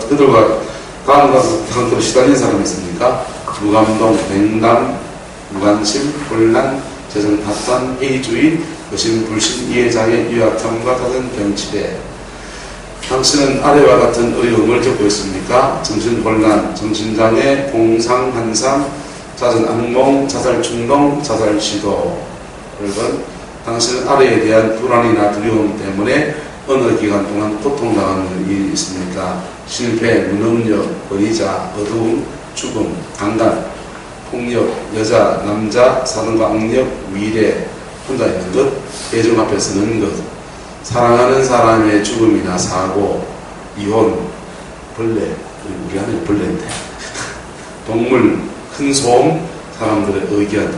그들과 다음과 같은 시달린 사람이 있습니까? 무감동, 냉담, 무관심, 혼란, 재정타산, 회의주의, 의심, 불신, 이해장애, 유약함과 같은 병치레. 당신은 아래와 같은 어려움을 겪고 있습니까? 정신혼란, 정신장애, 공상환상, 잦은 악몽, 자살충동, 자살시도. 여러분, 당신은 아래에 대한 불안이나 두려움 때문에 어느 기간 동안 고통당하는 일이 있습니까? 실패, 무능력, 권위자, 어두움, 죽음, 강간, 폭력, 여자, 남자, 사등과 악력, 위례, 혼자 있는 것, 애정 앞에 서는 것, 사랑하는 사람의 죽음이나 사고, 이혼, 벌레, 우리 안에 벌레인데, 동물, 큰 소음, 사람들의 의견,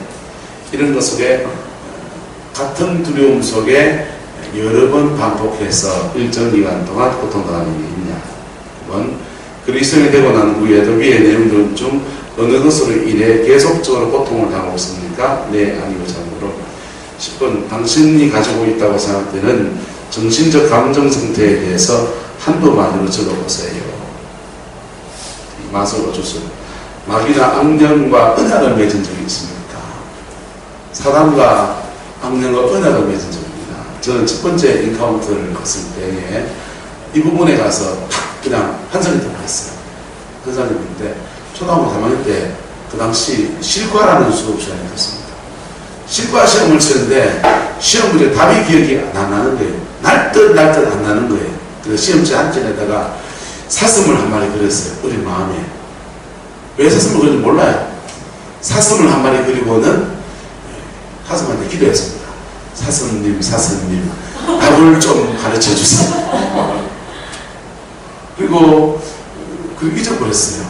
이런 것 속에 같은 두려움 속에 여러 번 반복해서 일정 기간 동안 고통당하는 일이 있냐. 9번, 그리스도인이 되고 난 후에도 위의 내용들 중 어느 것으로 인해 계속적으로 고통을 당하고 있습니까? 네, 아니고 참으로. 10번, 당신이 가지고 있다고 생각되는 정신적 감정 상태에 대해서 한도만으로 적어보세요. 마술로 주술. 마귀나 악령과 언약을 맺은 적이 있습니까? 사단과 악령과 언약을 맺은 적입니다. 저는 첫 번째 인카운터를 갔을 때에 이 부분에 가서 탁 그냥 환상이 들어갔어요. 환상인데 초등학교 3학년 때 그 당시 실과라는 수업 시간이 있었습니다. 실과 시험을 치는데 시험 문제 답이 기억이 안 나는 거예요. 날 듯 안 나는 거예요. 그래서 시험지 한쪽에다가 사슴을 한 마리 그렸어요. 어린 마음에. 왜 사슴을 그렸는지 몰라요. 사슴을 한 마리 그리고는 사슴한테 기도했습니다. 사슴님, 사슴님, 답을 좀 가르쳐 주세요. 그리고 잊어버렸어요.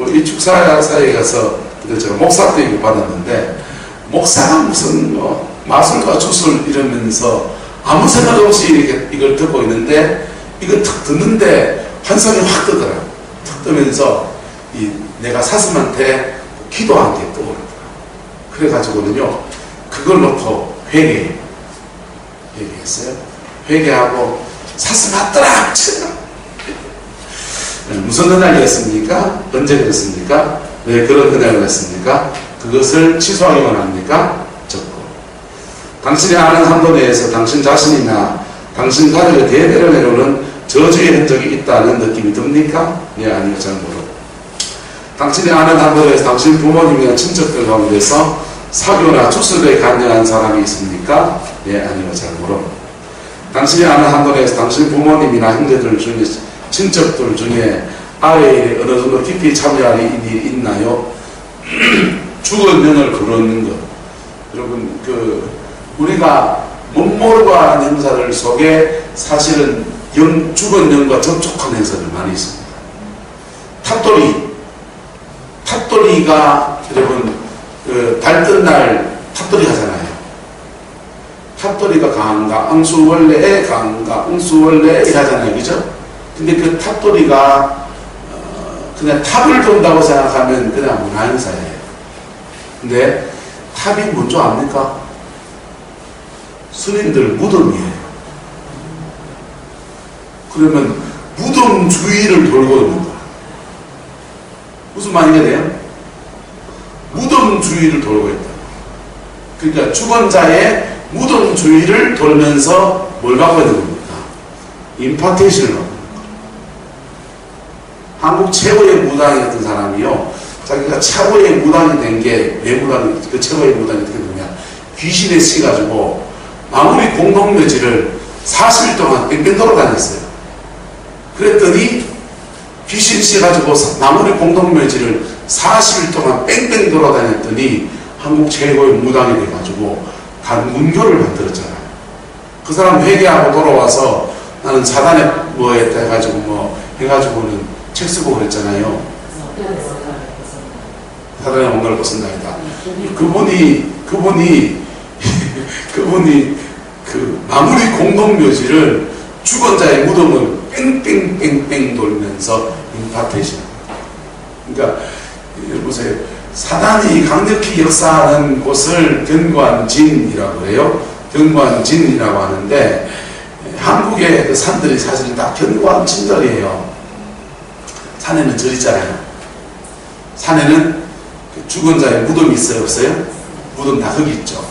이 축사사에 가서 제가 목사 때 이거 받았는데, 목사가 무슨 마술과 주술 이러면서 아무 생각 없이 이렇게 이걸 듣고 있는데, 이거 탁 듣는데 환상이 확 뜨더라고요. 탁 뜨면서 내가 사슴한테 기도한 게 떠오르더라고요. 그래가지고는요, 그걸 놓고 회개했어요. 회개하고 사슴 맞더라! 무슨 은혜였습니까? 언제 그랬습니까? 왜 그런 은혜를 했습니까? 그것을 취소하기 원합니까? 적고. 당신이 아는 한도 내에서 당신 자신이나 당신 가족의 대대로 내려오는 저주의 흔적이 있다는 느낌이 듭니까? 네, 아니요, 잘 모르고. 당신이 아는 한도 내에서 당신 부모님이나 친척들 가운데서 사교나 주술에 관여한 사람이 있습니까? 네, 아니요, 잘 모르고. 당신이 아는 한도 내에서 당신 부모님이나 형제들 중에 친척들 중에 아래에 어느 정도 깊이 참여할 일이 있나요? 죽은 영을 거르는 것. 여러분, 우리가 못 모르고 하는 행사들 속에 사실은 죽은 영과 접촉한 행사들 많이 있습니다. 탑돌이가 여러분, 달뜬 날 탑돌이 하잖아요. 탑돌이가 강가, 앙수원래에 강가, 앙수원래에 하잖아요. 그죠? 근데 그 탑돌이가 그냥 탑을 돈다고 생각하면 그냥 문화행사예요. 근데 탑이 뭔지 압니까? 스님들 무덤이에요. 그러면 무덤 주위를 돌고 있는 거야. 무슨 말이냐 돼요? 무덤 주위를 돌고 있다. 그러니까 죽은 자의 무덤 주위를 돌면서 뭘 받고 있는 겁니까? 임파테이션을 받고 있는 거예요. 한국 최고의 무당이었던 사람이요, 자기가 최고의 무당이 된 게, 왜 무당이, 그 최고의 무당이 어떻게 되냐, 귀신에 씌가지고 마무리 공동묘지를 40일 동안 뺑뺑 돌아다녔어요. 그랬더니 귀신 씌가지고 마무리 공동묘지를 40일 동안 뺑뺑 돌아다녔더니 한국 최고의 무당이 돼가지고 문교를 만들었잖아요. 그 사람 회개하고 돌아와서 나는 사단에 뭐 했다 해가지고 뭐 해가지고는 책 쓰고 그랬잖아요. 사단의 뭔가를 벗은다이다. 그분이 그 마무리 공동묘지를 죽은 자의 무덤을 뺑뺑뺑뺑 돌면서 임파테이션. 그러니까 보세요. 사단이 강력히 역사하는 곳을 견관진이라고 해요. 견관진이라고 하는데 한국의 그 산들이 사실은 다 견관진들이에요. 산에는 절 있잖아요. 산에는 그 죽은 자의 무덤이 있어요, 없어요? 무덤 다 거기 있죠.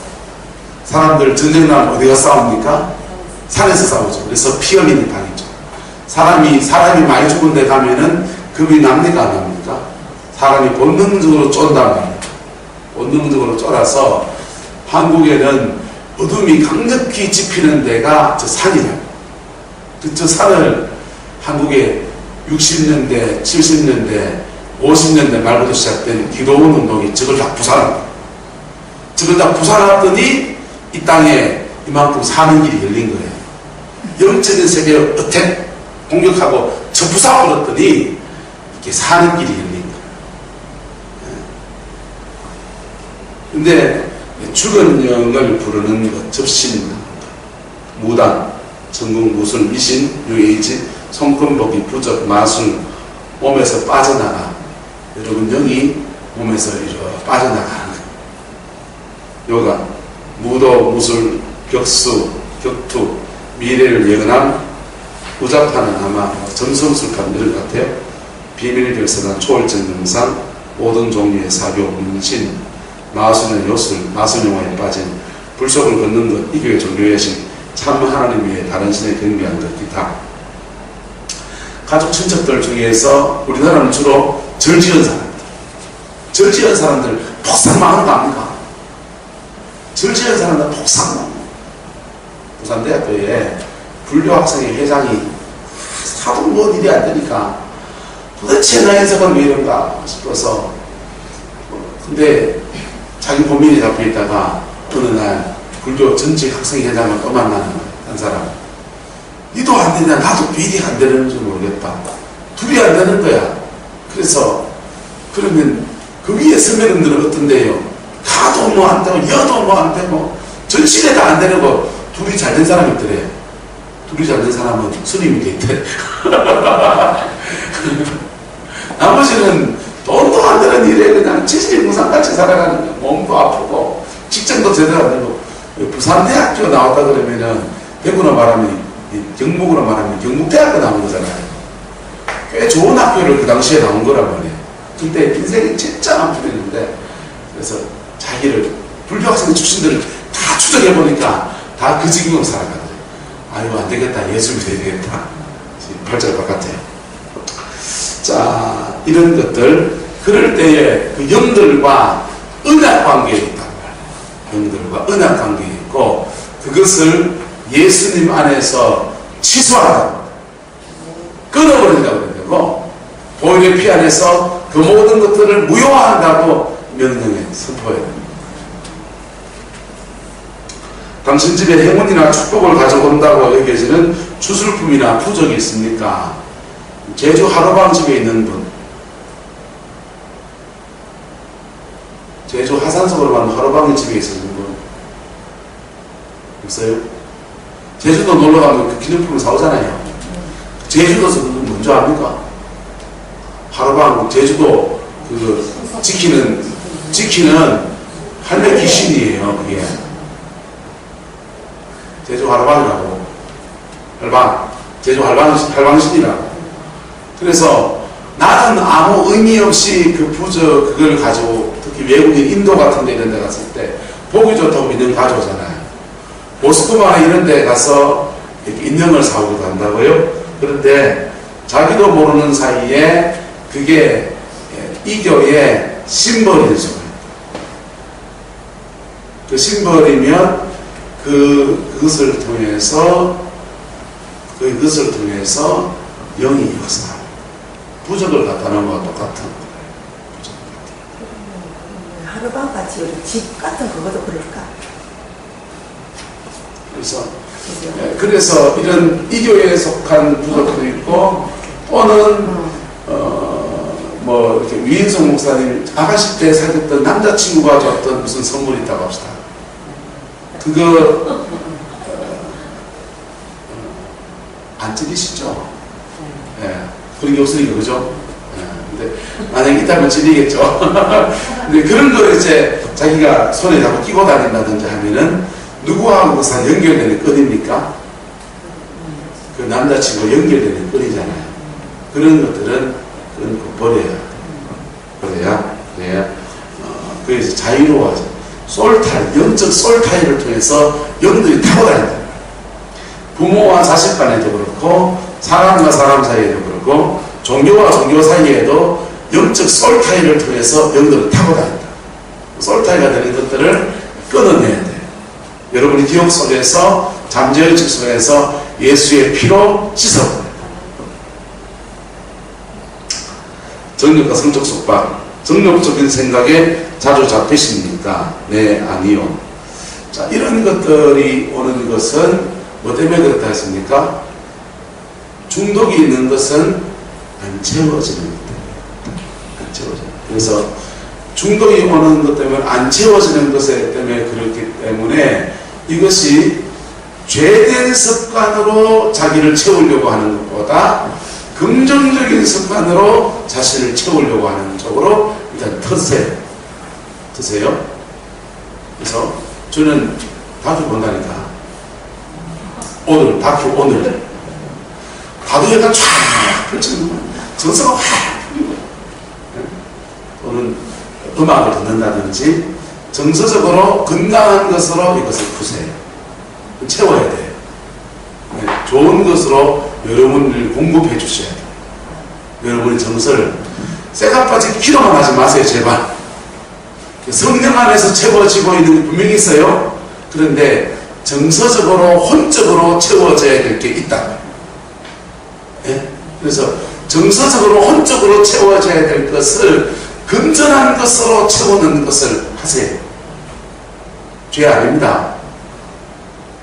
사람들 전쟁 나면 어디가 싸웁니까? 산에서 싸우죠. 그래서 피 흘리는 땅이죠. 사람이 많이 죽은 데 가면은 겁이 납니까, 안 납니까? 사람이 본능적으로 쫀단 말이에요. 본능적으로 쫄아서 한국에는 어둠이 강력히 짚히는 데가 저 산이에요. 저 산을 한국에 60년대, 70년대, 50년대 말부터 시작된 기도원 운동이 저걸 다 부산합니다. 저걸 다 부산했더니 이 땅에 이만큼 사는 길이 열린 거예요. 영적인 세계를 어택 공격하고 저 부숴버렸더니 이렇게 사는 길이 열린 거예요. 근데 죽은 영을 부르는 것, 접신, 무당, 전국, 무술, 미신, 뉴에이지, 손금보기, 부적, 마술, 몸에서 빠져나가. 여러분 영이 몸에서 이렇게 빠져나가는 거예요. 요가, 무도, 무술, 격수, 격투, 미래를 예언함, 우자파는 아마 점성술판 이런 것 같아요. 비밀을 결성한 초월적 명상, 모든 종류의 사교, 문신, 마술의 요술, 마술영화에 빠진 불속을 걷는 것, 이교의 종교의 신, 참 하나님 외에 다른 신에 경배한 것 기타. 가족 친척들 중에서 우리나라는 주로 절지은 사람들, 절지은 사람들 폭삭 망하는 거 아닙니까? 절지은 사람들 폭삭 망. 부산대학교에 불교학생회 회장이 하도 뭐 일이 안 되니까 도대체 나 인생은 왜 이런가 싶어서, 근데 자기 고민이 잡혀있다가 어느 날 불교 전직 학생회장을 또 만나는 거예요. 한 사람. 니도 안 되냐, 나도 비리 안 되는 줄 모르겠다. 둘이 안 되는 거야. 그래서 그러면 그 위에 선배님들은 어떤데요? 가도 뭐 안 되고 여도 뭐 안 되고 전시대도 안 되는 거 둘이 잘 된 사람이 있더래. 둘이 잘 된 사람은 스님이 있대. 나머지는 돈도 안 되는 일에 그냥 지지무상같이 살아가는 거야. 몸도 아프고 직장도 제대로 안 되고. 부산대학교 나왔다 그러면은 대구로 말하면 경북으로 말하면 경북대학교 나온 거잖아요. 꽤 좋은 학교를 그 당시에 나온 거란 말이에요. 그때 인생이 진짜 안 풀리는데, 그래서 자기를 불교학생 출신들을 다 추적해보니까 다 그 지경으로 살아가거든요. 아유 안 되겠다, 예술이 돼야 되겠다. 발자를 바깥에. 자, 이런 것들, 그럴 때에 그 영들과 은약 관계에 있단 말이에요. 영들과 은약 관계에 있고, 그것을 예수님 안에서 취소하다, 끊어버린다고 그러고, 보혈의 피 안에서 그 모든 것들을 무효화한다고 명령에 선포해야 됩니다. 당신 집에 행운이나 축복을 가져온다고 여겨지는 주술품이나 부적이 있습니까? 제주 하루방 집에 있는 분, 제주 하산석으로 가는 하루방 집에 있는 분 없어요? 제주도 놀러가면 그 기념품을 사오잖아요. 제주도에서 그건 뭔지 압니까? 하루방, 제주도 그 지키는 할매 귀신이에요. 그게 제주 하루방이라고, 제주 할방신이라고. 그래서 나는 아무 의미 없이 그 부적 그걸 가지고, 특히 외국인 인도 같은 데 이런 데 갔을 때 보기 좋다고 믿는 가져오잖아요. 모스크바 이런 데 가서 이렇게 인형을 사오기도 한다고요. 그런데 자기도 모르는 사이에 그게 이 교의 심벌일 수가 있다. 그 심벌이면 그것을 통해서 영이 역사합니다. 부적을 갖다 놓은 것과 똑같은 거예요. 하루방 같이 집 같은 그것도 그럴까? 그래서 이런 이 교회에 속한 부족도 있고, 또는 뭐 이렇게 위인성 목사님 아가씨 때 사귀었던 남자친구가 줬던 무슨 선물이 있다고 합시다. 그거 안 찔리시죠? 그런 게 없으니까, 그죠? 근데 만약에 있다면 찔리겠죠. 근데 그런 거 이제 자기가 손에 자꾸 끼고 다닌다든지 하면은 누구하고 연결되는 끈입니까? 그 남자친구가 연결되는 끈이잖아요. 그런 것들은 그건 버려야 그래서 자유로워하죠. 영적 솔타이를 통해서 영들이 타고 다닌다. 부모와 자식 간에도 그렇고, 사람과 사람 사이에도 그렇고, 종교와 종교 사이에도 영적 솔타이를 통해서 영들을 타고 다닌다. 솔타이가 되는 것들을 끊어내야 돼요. 여러분이 기억 속에서, 잠재의식 속에서 예수의 피로 씻어버려요. 정력과 성적 속박, 정력적인 생각에 자주 잡히십니까? 네, 아니요. 자, 이런 것들이 오는 것은 뭐 때문에 그렇다 했습니까? 중독이 있는 것은 안 채워지는 것 때문에. 안 채워져요. 그래서 중독이 오는 것 때문에 안 채워지는 것 때문에 그렇기 때문에 이것이 죄된 습관으로 자기를 채우려고 하는 것보다 긍정적인 습관으로 자신을 채우려고 하는 쪽으로 일단 트세요. 그래서 저는 다큐 본다니까. 오늘 다도해가 쫙 펼쳐지는 거예요. 정서가 확 풀리고, 또는 음악을 듣는다든지 정서적으로 건강한 것으로 이것을 푸세요. 채워야 돼요. 좋은 것으로 여러분을 공급해 주셔야 돼요. 여러분의 정서를 쇠가빠지 기도만 하지 마세요, 제발. 성령 안에서 채워지고 있는 게 분명히 있어요. 그런데 정서적으로 혼적으로 채워져야 될 게 있다. 그래서 정서적으로 혼적으로 채워져야 될 것을 건전한 것으로 채우는 것을 하세요. 죄 아닙니다.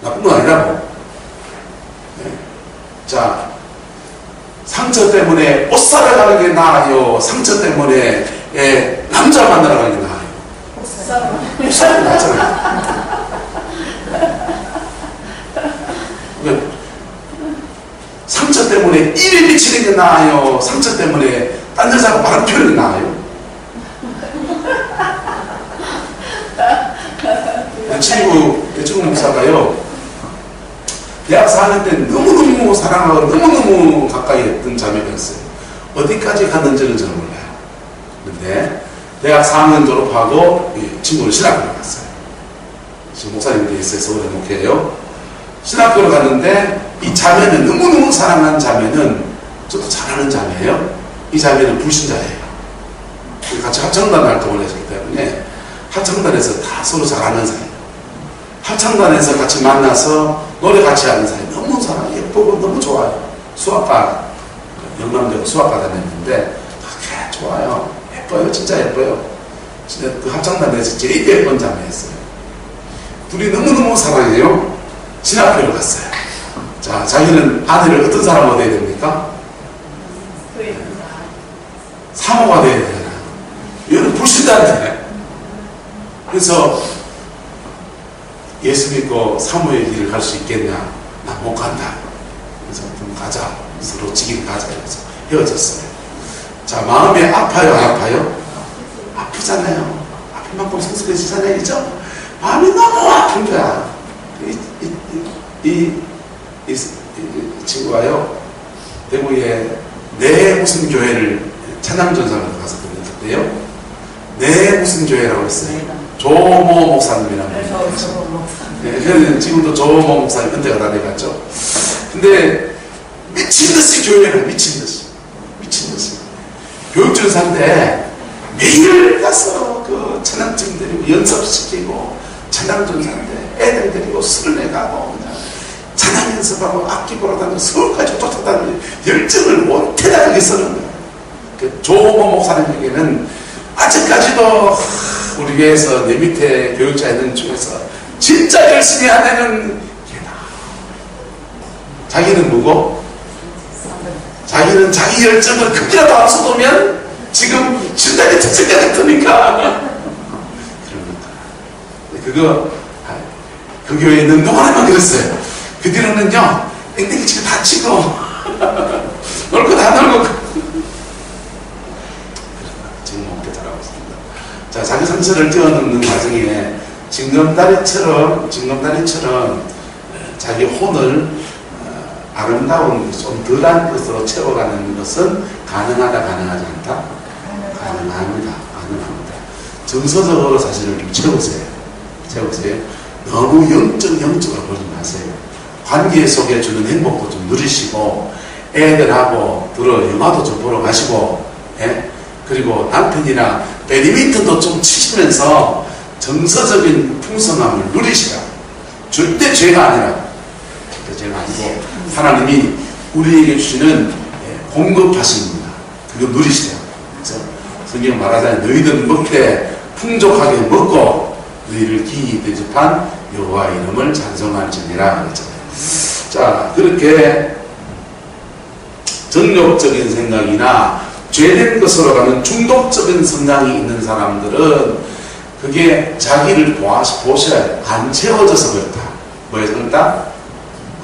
나쁜 건 아니라고. 자, 상처 때문에 옷 사러 가는 게 나아요? 상처 때문에 남자 만나러 가는 게 나아요? 옷 사러 가잖아요. 상처 때문에 일에 미치는 게 나아요? 상처 때문에 딴 여자하고 바람 피우는 게 나아요? 내 친구 목사가요, 대학 4학년 때 너무너무 사랑하고 너무너무 가까이 했던 자매였어요. 어디까지 갔는지는 저는 몰라요. 근데 대학 4학년 졸업하고 이 친구는 신학교를 갔어요. 지금 목사님이 되어 있어요. 서울에 목회해요. 신학교를 갔는데 이 자매는, 너무너무 사랑하는 자매는, 저도 잘하는 자매예요. 이 자매는 불신자예요. 같이 합창단 활동을 했기 때문에 합창단에서 다 서로 잘하는 사이예요. 합창단에서 같이 만나서 노래 같이 하는 사이. 너무 사랑해요. 예쁘고 너무 좋아요. 수학과, 영남대고 수학과 다녔는데 그렇게 좋아요. 예뻐요. 진짜 예뻐요. 진짜 그 합창단에서 제일 예쁜 자매였어요. 둘이 너무너무 사랑해요. 신학교를 갔어요. 자, 자기는 아내를 어떤 사람으로 돼야 됩니까? 사모가 돼야 되잖아. 얘는 불신자인데. 그래서 예수 믿고 사모의 길을 갈 수 있겠냐? 나 못 간다. 그래서 좀 가자. 서로 지길 가자. 그래서 헤어졌어요. 자, 마음이 아파요, 안 아파요? 아프잖아요. 아플 만큼 성숙해지잖아요. 그죠? 마음이 너무 아픈 거야. 이 친구가요, 대구에 내 무슨 교회를 찬양전상을 가서 들었는데요. 내 무슨 교회라고 했어요. 조모 목사님이라고. 네, 지금도 조모 목사님 은퇴가 다 돼갔죠. 근데 미친듯이 교회를 미친듯이 교육전사인데 매일 가서 그 찬양팀 데리고 연습시키고, 찬양전사인데 애들 데리고 술을 내가고 찬양 연습하고 악기 보러 다니고 서울까지 쫓아다니는 열정을 원태다하게 쓰는 거예요. 그 조모 목사님에게는 아직까지도 우리 교회에서 내 밑에 교육자 있는 중에서 진짜 열심히 하는 자기는 뭐고? 자기는 자기 열정을 크게라도 안 쏟으면 지금 신당에 특색가 같으니까 그거 그 교회에 있는 동안에만 그랬어요. 그 뒤로는요 땡땡이 치고 다 치고 놀 거 다 놀고 지금 어떻게 잘하고 있습니다. 자, 자기 상처를 뛰어넘는 과정에 징검다리처럼 자기 혼을 아름다운 좀 덜한 것으로 채워가는 것은 가능하다, 가능하지 않다? 가능합니다. 정서적으로 사실을 좀 채우세요. 너무 영적으로 보지 마세요. 관계 속에 주는 행복도 좀 누리시고, 애들하고 영화도 좀 보러 가시고, 예? 그리고 남편이랑 배드민턴도 좀 치시면서 정서적인 풍성함을 누리시라. 절대 죄가 아니라, 죄가 아니고 하나님이 우리에게 주시는 공급하십니다. 그거 누리시라. 그래서 성경 말하자면 너희들 먹되 풍족하게 먹고 너희를 기이 대접한 여호와 이름을 찬송할지니라 그랬잖아요. 자, 그렇게 정욕적인 생각이나 죄된 것으로 가는 중독적인 성향이 있는 사람들은 그게 자기를 보셔야 돼요. 안 채워져서 그렇다. 뭐에 그렇다?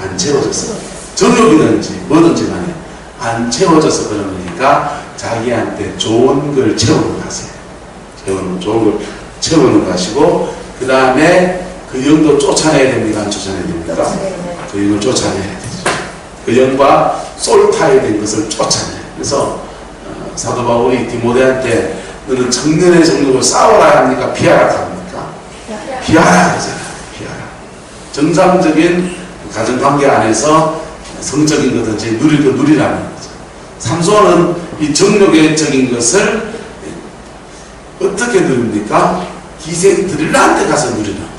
안 채워져서. 정욕이든지 뭐든지 간에 안 채워져서 그런 거니까 자기한테 좋은 걸 채우는 가세요. 좋은 걸 채우는 가시고, 그 다음에 그 영도 쫓아내야 됩니까? 안 쫓아내야 됩니까? 그 영을 쫓아내야 되죠. 그 영과 쏠타야 된 것을 쫓아내요. 그래서 사도 바울이 디모데한테 너는 청년의 정욕을 싸워라 합니까? 피하라 합니까? 피하라 그러잖아요. 피하라. 정상적인 가정관계 안에서 성적인 거든지 누릴 거 누리라는 거죠. 삼손은 이 정욕적인 것을 어떻게 누립니까? 기생 드릴라한테 가서 누리는 거예요.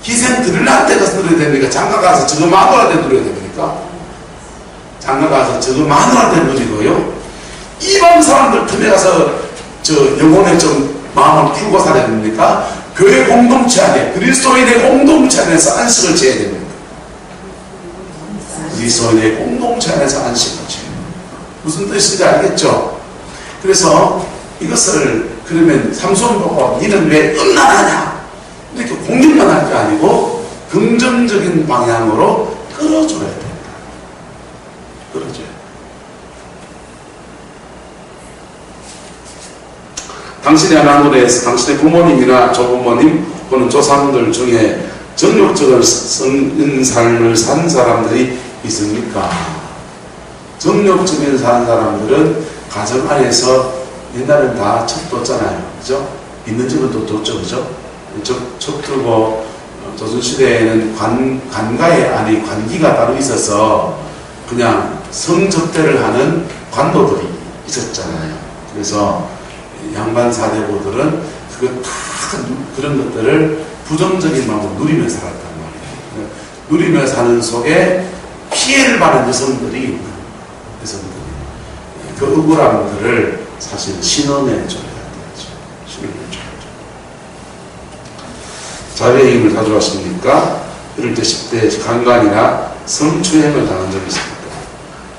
기생 드릴라한테 가서 누려야 됩니까? 장가 가서 저거 마누라한테 누려야 됩니까? 장가 가서 저거 마누라한테 누리고요. 이방 사람들 틈에 가서 저 영혼의 좀 마음을 풀고 살아야 됩니까? 교회 공동체 안에, 그리스도인의 공동체 안에서 안식을 지어야 됩니다. 그리스도인의 공동체 안에서 안식을 지어야 됩니다. 무슨 뜻인지 알겠죠? 그래서 이것을 그러면 삼손 보고 니는 왜 음란하냐? 이렇게 공격만 할 게 아니고 긍정적인 방향으로 끌어줘야 됩니다. 끌어줘야. 당신의 아나무레에서 당신의 부모님이나 조부모님 또는 조상들 중에 정욕적인 삶을 산 사람들이 있습니까? 정욕적인 산 사람들은 가정 안에서 옛날엔 다 척 뒀잖아요. 그죠? 있는 집은 또 뒀죠. 그죠? 척 두고 조선시대에는 관가에 아니 관기가 따로 있어서 그냥 성접대를 하는 관도들이 있었잖아요. 그래서 양반 사대부들은 그런 것들을 부정적인 마음으로 누리며 살았단 말이에요. 누리며 사는 속에 피해를 받는 여성들이 그 억울함들을 사실 신원해 줘야 되죠. 신원해 줘야죠. 자유의 힘을 가져왔습니까? 이럴 때 10대 강간이나 성추행을 당한 적이 있습니까?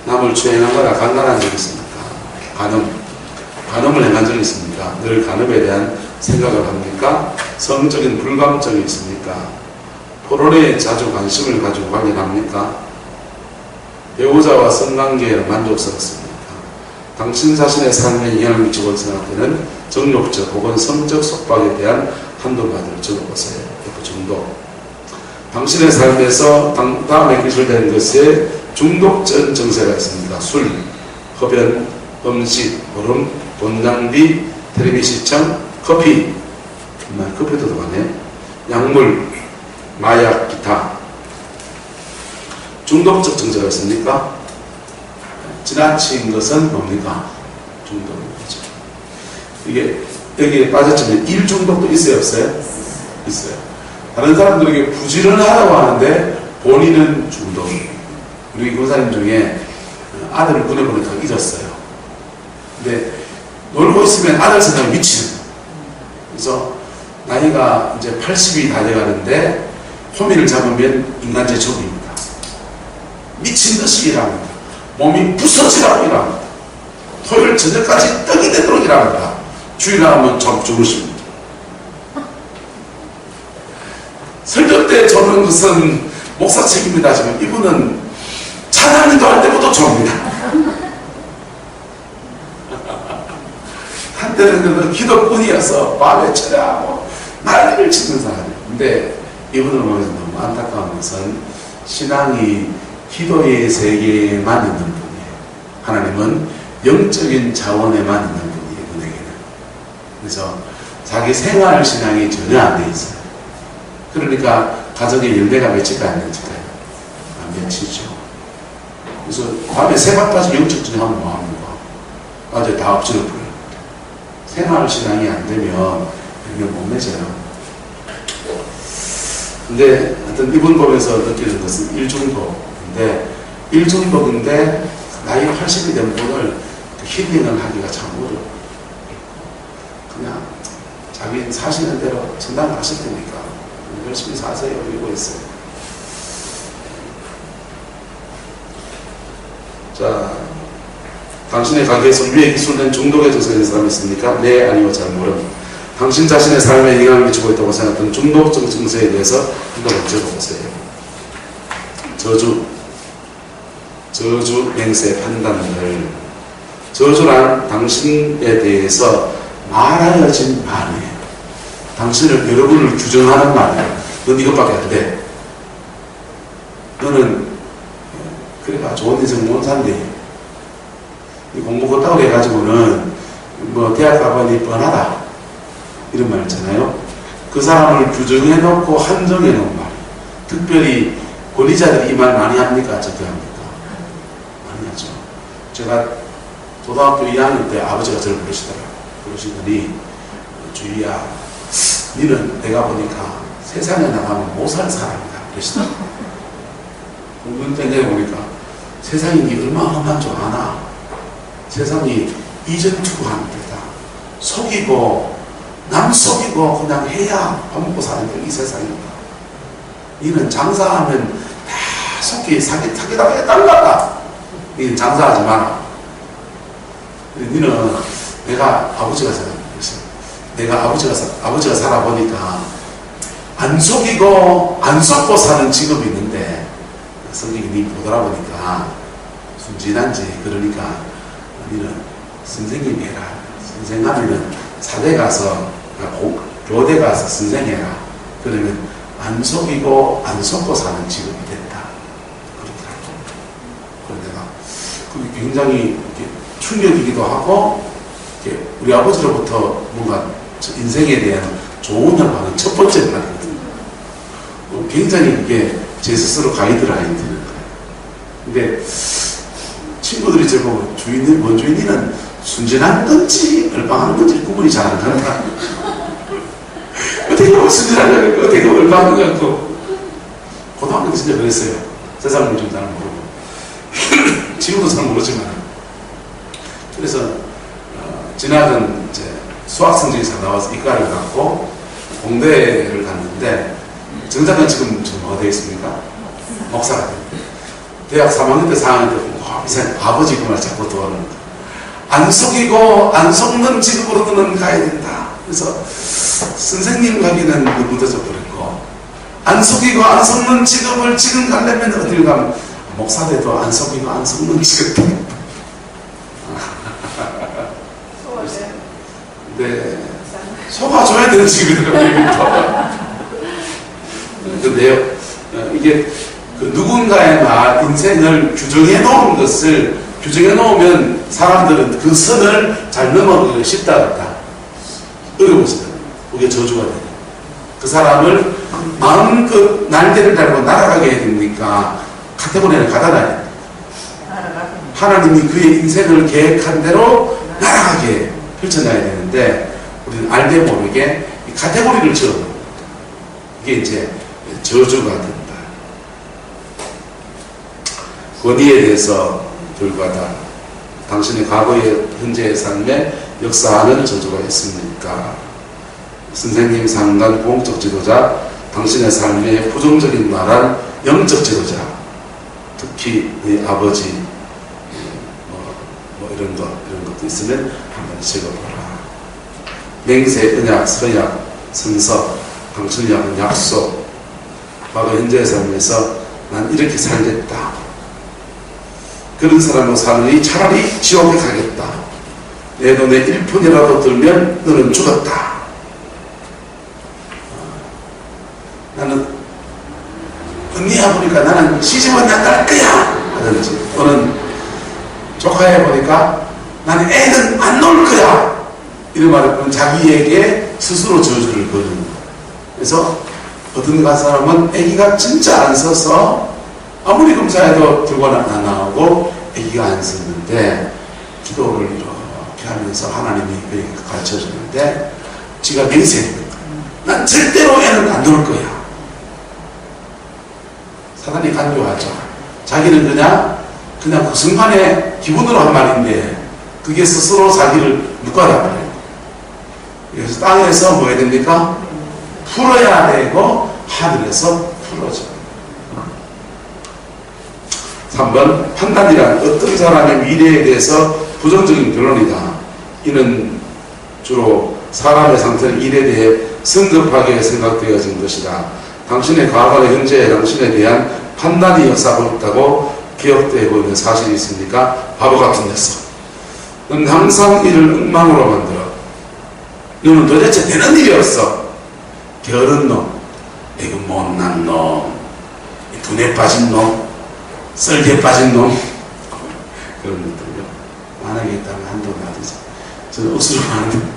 남을 추행하거나 강간한 적이 있습니까? 간음을 행한 적이 있습니까? 늘 간음에 대한 생각을 합니까? 성적인 불감증이 있습니까? 포론에 자주 관심을 가지고 관련합니까? 배우자와 성관계에 만족스럽습니까? 당신 자신의 삶에 영향을 미치고 생각되는 정욕적 혹은 성적 속박에 대한 한두 가지를 적어보세요. 그 정도. 당신의 삶에서 다음에 기술된 것에 중독적 정세가 있습니다. 술, 흡연, 음식, 보름, 돈 낭비, 텔레비 시청, 커피, 커피도 들어가네. 약물, 마약, 기타. 중독적 정세가 있습니까? 지나친 것은 뭡니까? 중독이죠. 이게 여기에 빠졌지만 일 중독도 있어요, 없어요? 있어요. 다른 사람들에게 부지런하다고 하는데 본인은 중독. 우리 교사님 중에 아들을 군에 보내다가 잊었어요. 근데 놀고 있으면 아들 생각이 미치는 거예요. 그래서 나이가 이제 80이 다 돼가는데 호미를 잡으면 인간제 적입니다. 미친 듯이 일합니다. 몸이 부서지라고 일합니다. 토요일 저녁까지 떡이 되도록 일합니다. 주일 나오면 좀 주무십니다. 설교 때 조는 것은 목사 책임이다 하지만 이분은 찬양인도 할 때부터 줍니다. 한때는 기도꾼이어서 밤에 철야하고 난리를 치는 사람이에요. 근데 이분을 보면서 너무 안타까운 것은 신앙이 기도의 세계에만 있는 분이에요. 하나님은 영적인 자원에만 있는 분이에요. 은혜에는. 그래서 자기 생활 신앙이 전혀 안 돼 있어요. 그러니까 가정에 열매가 맺힐까 안 맺힐까요? 안 맺히죠. 그래서 밤에 새벽까지 영적증 하면 뭐합니까? 어제 다 엎질러버려요. 생활 신앙이 안 되면 열매 못 맺어요. 근데 하여튼 이분 보면서 느끼는 것은 일중독인데, 일중독인데 나이 80이 된 분을 힐링을 하기가 참 어려워요. 그냥 자기 사시는 대로 전담 하실 테니까 열심히 사세요 이러고 있어요. 자, 당신의 가게에서 위에 기술된 중독에 젖어있는 사람이 있습니까? 네, 아니요, 잘 모릅니다. 당신 자신의 삶에 영향을 미치고 있다고 생각했던 중독적 증세에 대해서 한번 적어보세요. 저주, 맹세, 판단들. 저주란 당신에 대해서 말하여진 말이에요. 당신을, 여러분을 규정하는 말이에요. 넌 이것밖에 안 돼. 너는, 그러니까 좋은 인생 못 산대. 공부 못하고 해가지고는, 대학 가보니 뻔하다. 이런 말 있잖아요. 그 사람을 규정해놓고 한정해놓은 말. 특별히 권위자들이 이 말 많이 합니까? 적게 합니까? 많이 하죠. 제가 고등학교 2학년 때 아버지가 저를 부르시더라고요. 그러시더니, 주희야, 니는 내가 보니까 세상에 나가면 못 살 사람이다. 그러시더라고요. 그런 생각해보니까 세상이 니 얼마나 험한 줄 아나? 세상이 이전 투구하는 데다. 속이고, 남 속이고 그냥 해야 밥 먹고 사는 게 이 세상입니다. 니는 장사하면 다 속기 사기다가 해달라다. 니는 장사하지 마라. 니는 내가 아버지가 살아보니까 안 속이고 안 속고 사는 직업이 있는데 성경이 니 보더라 보니까 순진한지. 그러니까 니는 선생님 해라. 선생하면은 사대 가서 교대 가서 선생해라. 그러면 안 속이고 안 속고 사는 직업이 된다. 그렇더라고요. 그래서 내가 그게 굉장히 충격이기도 하고, 우리 아버지로부터 뭔가 인생에 대한 조언을 받은 첫 번째 말이거든요. 굉장히 그게 제 스스로 가이드라인이 되는 거예요. 근데 친구들이 저보고 원주인이는 순진한 건지 얼빵한 건지 구분이 잘 안 가는다. 어떻게 보면 순진한 거고 어떻게 보면 얼빵한 거 같고. 고등학교 때 진짜 그랬어요. 세상을 좀 잘 모르고. 지금도 잘 모르지만. 그래서 지나던 이제 수학 성적이 잘 나와서 이과를 갔고 공대를 갔는데, 정작은 지금 뭐가 되어 있습니까? 목사가 됩니다. 대학 3학년 때 4학년 때 이상 아버지 그 말 자꾸 떠오르는 거예요. 안 속이고 안 속는 직업으로 너는 가야 된다. 그래서 선생님 가기는 무뎌져 버렸고, 안 속이고 안 속는 직업을 지금 가려면 어딜 가면 목사 돼도 안 속이고 안 속는 직업. 네, 속아줘야 되는 직업이더라고요. 근데요, 이게 누군가의 인생을 규정해 놓은 것을 규정해 놓으면 사람들은 그 선을 잘 넘어가기 쉽다. 어려워지다. 그게 저주가 되네. 그 사람을 마음껏 날개를 달고 날아가게 해야 됩니까? 카테고리를 가다놔야 돼. 하나님이 그의 인생을 계획한 대로 날아가게 펼쳐놔야 되는데, 우리는 알게 모르게 이 카테고리를 지어놓는 거예요. 이게 이제 저주가 된다. 권위에 대해서 불과하다. 당신의 과거의 현재의 삶에 역사하는 저주가 있습니까? 선생님, 상관, 공적 지도자, 당신의 삶에 부정적인 말한 영적 지도자, 특히 네 아버지 뭐 이런 것도 있으면 한번 적어보라. 맹세, 언약, 서약, 선서, 당신이 하는 약속, 과거 현재의 삶에서 난 이렇게 살겠다. 그런 사람으로 사느니 차라리 지옥에 가겠다. 내 눈에 1푼이라도 들면 너는 죽었다. 나는 언니야 보니까 나는 시집은 안 갈 거야 하든지, 또는 조카해 보니까 나는 애는 안 놀 거야 이런 말을 자기에게 스스로 저주를 거는 거예요. 그래서 어떤 사람은 아기가 진짜 안 서서 아무리 검사해도 결과는 안 나오고 아기가 안 섰는데 기도를 이렇게 하면서 하나님이 가르쳐 주는데 지가 맹세했는 거야. 난 절대로 애는 안 놀 거야. 사단이 간교하죠. 자기는 그냥 그 순간에 기분으로 한 말인데 그게 스스로 자기를 묵과라버려요. 그래서 땅에서 뭐 해야 됩니까? 풀어야 되고 하늘에서 풀어져. 3번, 판단이란 어떤 사람의 미래에 대해서 부정적인 결론이다. 이는 주로 사람의 상태를 일에 대해 성급하게 생각되어진 것이다. 당신의 과거나 현재 당신에 대한 판단이 역사하고 있다고 기억되고 있는 사실이 있으니까 바보 같은 녀석. 넌 항상 이를 엉망으로 만들어. 너는 도대체 되는 일이 없어. 게으른 놈, 이거 못난 놈, 두뇌 빠진 놈, 썰개 빠진 놈, 그런 것들요. 만약에 있다면 한번 놔두자. 저는 억수로 하는데.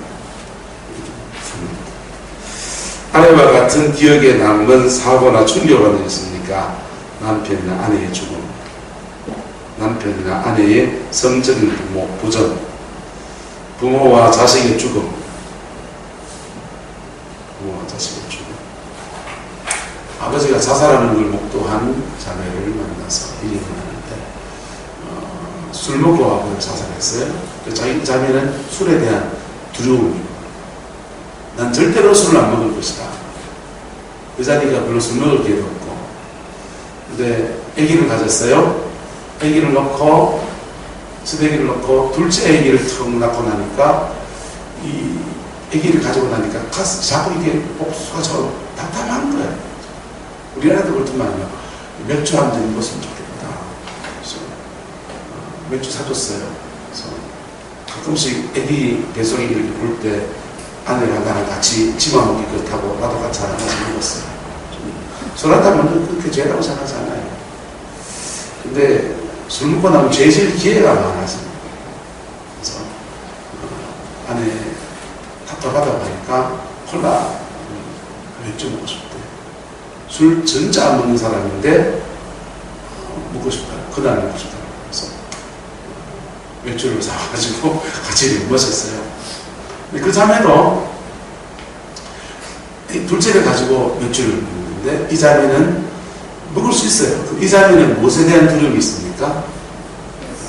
아내와 같은 기억에 남은 사고나 충격은 있습니까? 남편이나 아내의 죽음, 남편이나 아내의 성적인 부전, 부모와 자식의 죽음, 부모와 자식의 죽음. 아버지가 자살하는 걸 목도한 자매를 만나서 일이 일어나는데 술 먹고 아버지가 자살했어요. 자기 자매는 술에 대한 두려움이, 난 절대로 술을 안 먹을 것이다. 그 자리가 별로 술 먹을 기회도 없고. 근데 아기를 가졌어요. 아기를 넣고, 쓰레기를 넣고, 둘째 아기를 턱 낳고 나니까, 이 아기를 가지고 나니까 자꾸 이게 복수가 저 답답한 거예요. 우리나라도 그렇지만요. 맥주 한 잔 먹었으면 좋겠다. 그래서 맥주 사줬어요. 그래서 가끔씩 아기 배송이 이렇게 부를 때 아내랑 나랑 같이 집어 먹기 그렇다고 나도 같이 하나 먹었어요. 술 한잔 먹는 그렇게 죄라고 생각하지 않아요. 근데 술 먹고 나면 죄질 기회가 많아서, 그래서 아내 답답하다 보니까 콜라 맥주 먹고 싶대. 술 진짜 안 먹는 사람인데 먹고 싶다. 그날 먹고 싶다. 그래서 맥주를 사가지고 같이 마셨어요. 그 자매도 둘째를 가지고 맥주를 먹는데 이 자매는 먹을 수 있어요. 이 자매는 무엇에 대한 두려움이 있습니까?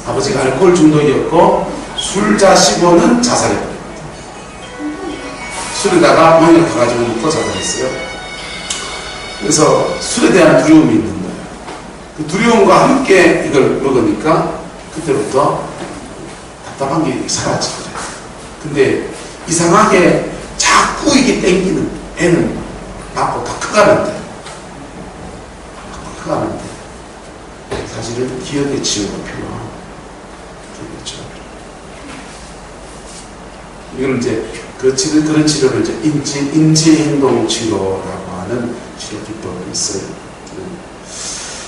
아버지가 알코올 중독이었고 술 자시고는 자살했거든요. 술에다가 병을 가가지고 먹고 자살했어요. 그래서 술에 대한 두려움이 있는 거예요. 그 두려움과 함께 이걸 먹으니까 그때부터 답답한 게 사라지더래요. 근데 이상하게 자꾸 이게 땡기는 애는 낳고 더 커가는데 사실은 기억의 치유가 필요하고, 이건 이제 그런 치료를 이제 인지행동 치료라고 하는 치료 기법이 있어요.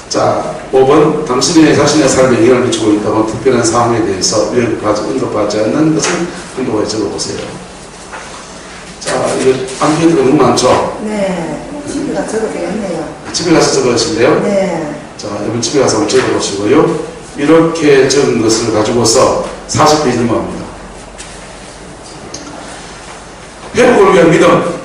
자, 5번, 당신의 자신의 삶에 영향을 미치고 있다고 특별한 상황에 대해서 언급하지 않는 것을 한도에 적어보세요. 자, 이거 안표가 너무 많죠? 네, 집에 가서 적어도 되겠네요. 집에 가서 적으실래요? 네. 자, 여러분 집에 가서 한번 적어보시고요. 이렇게 적은 것을 가지고서 40페이지 넘어갑니다. 회복을 위한 믿음.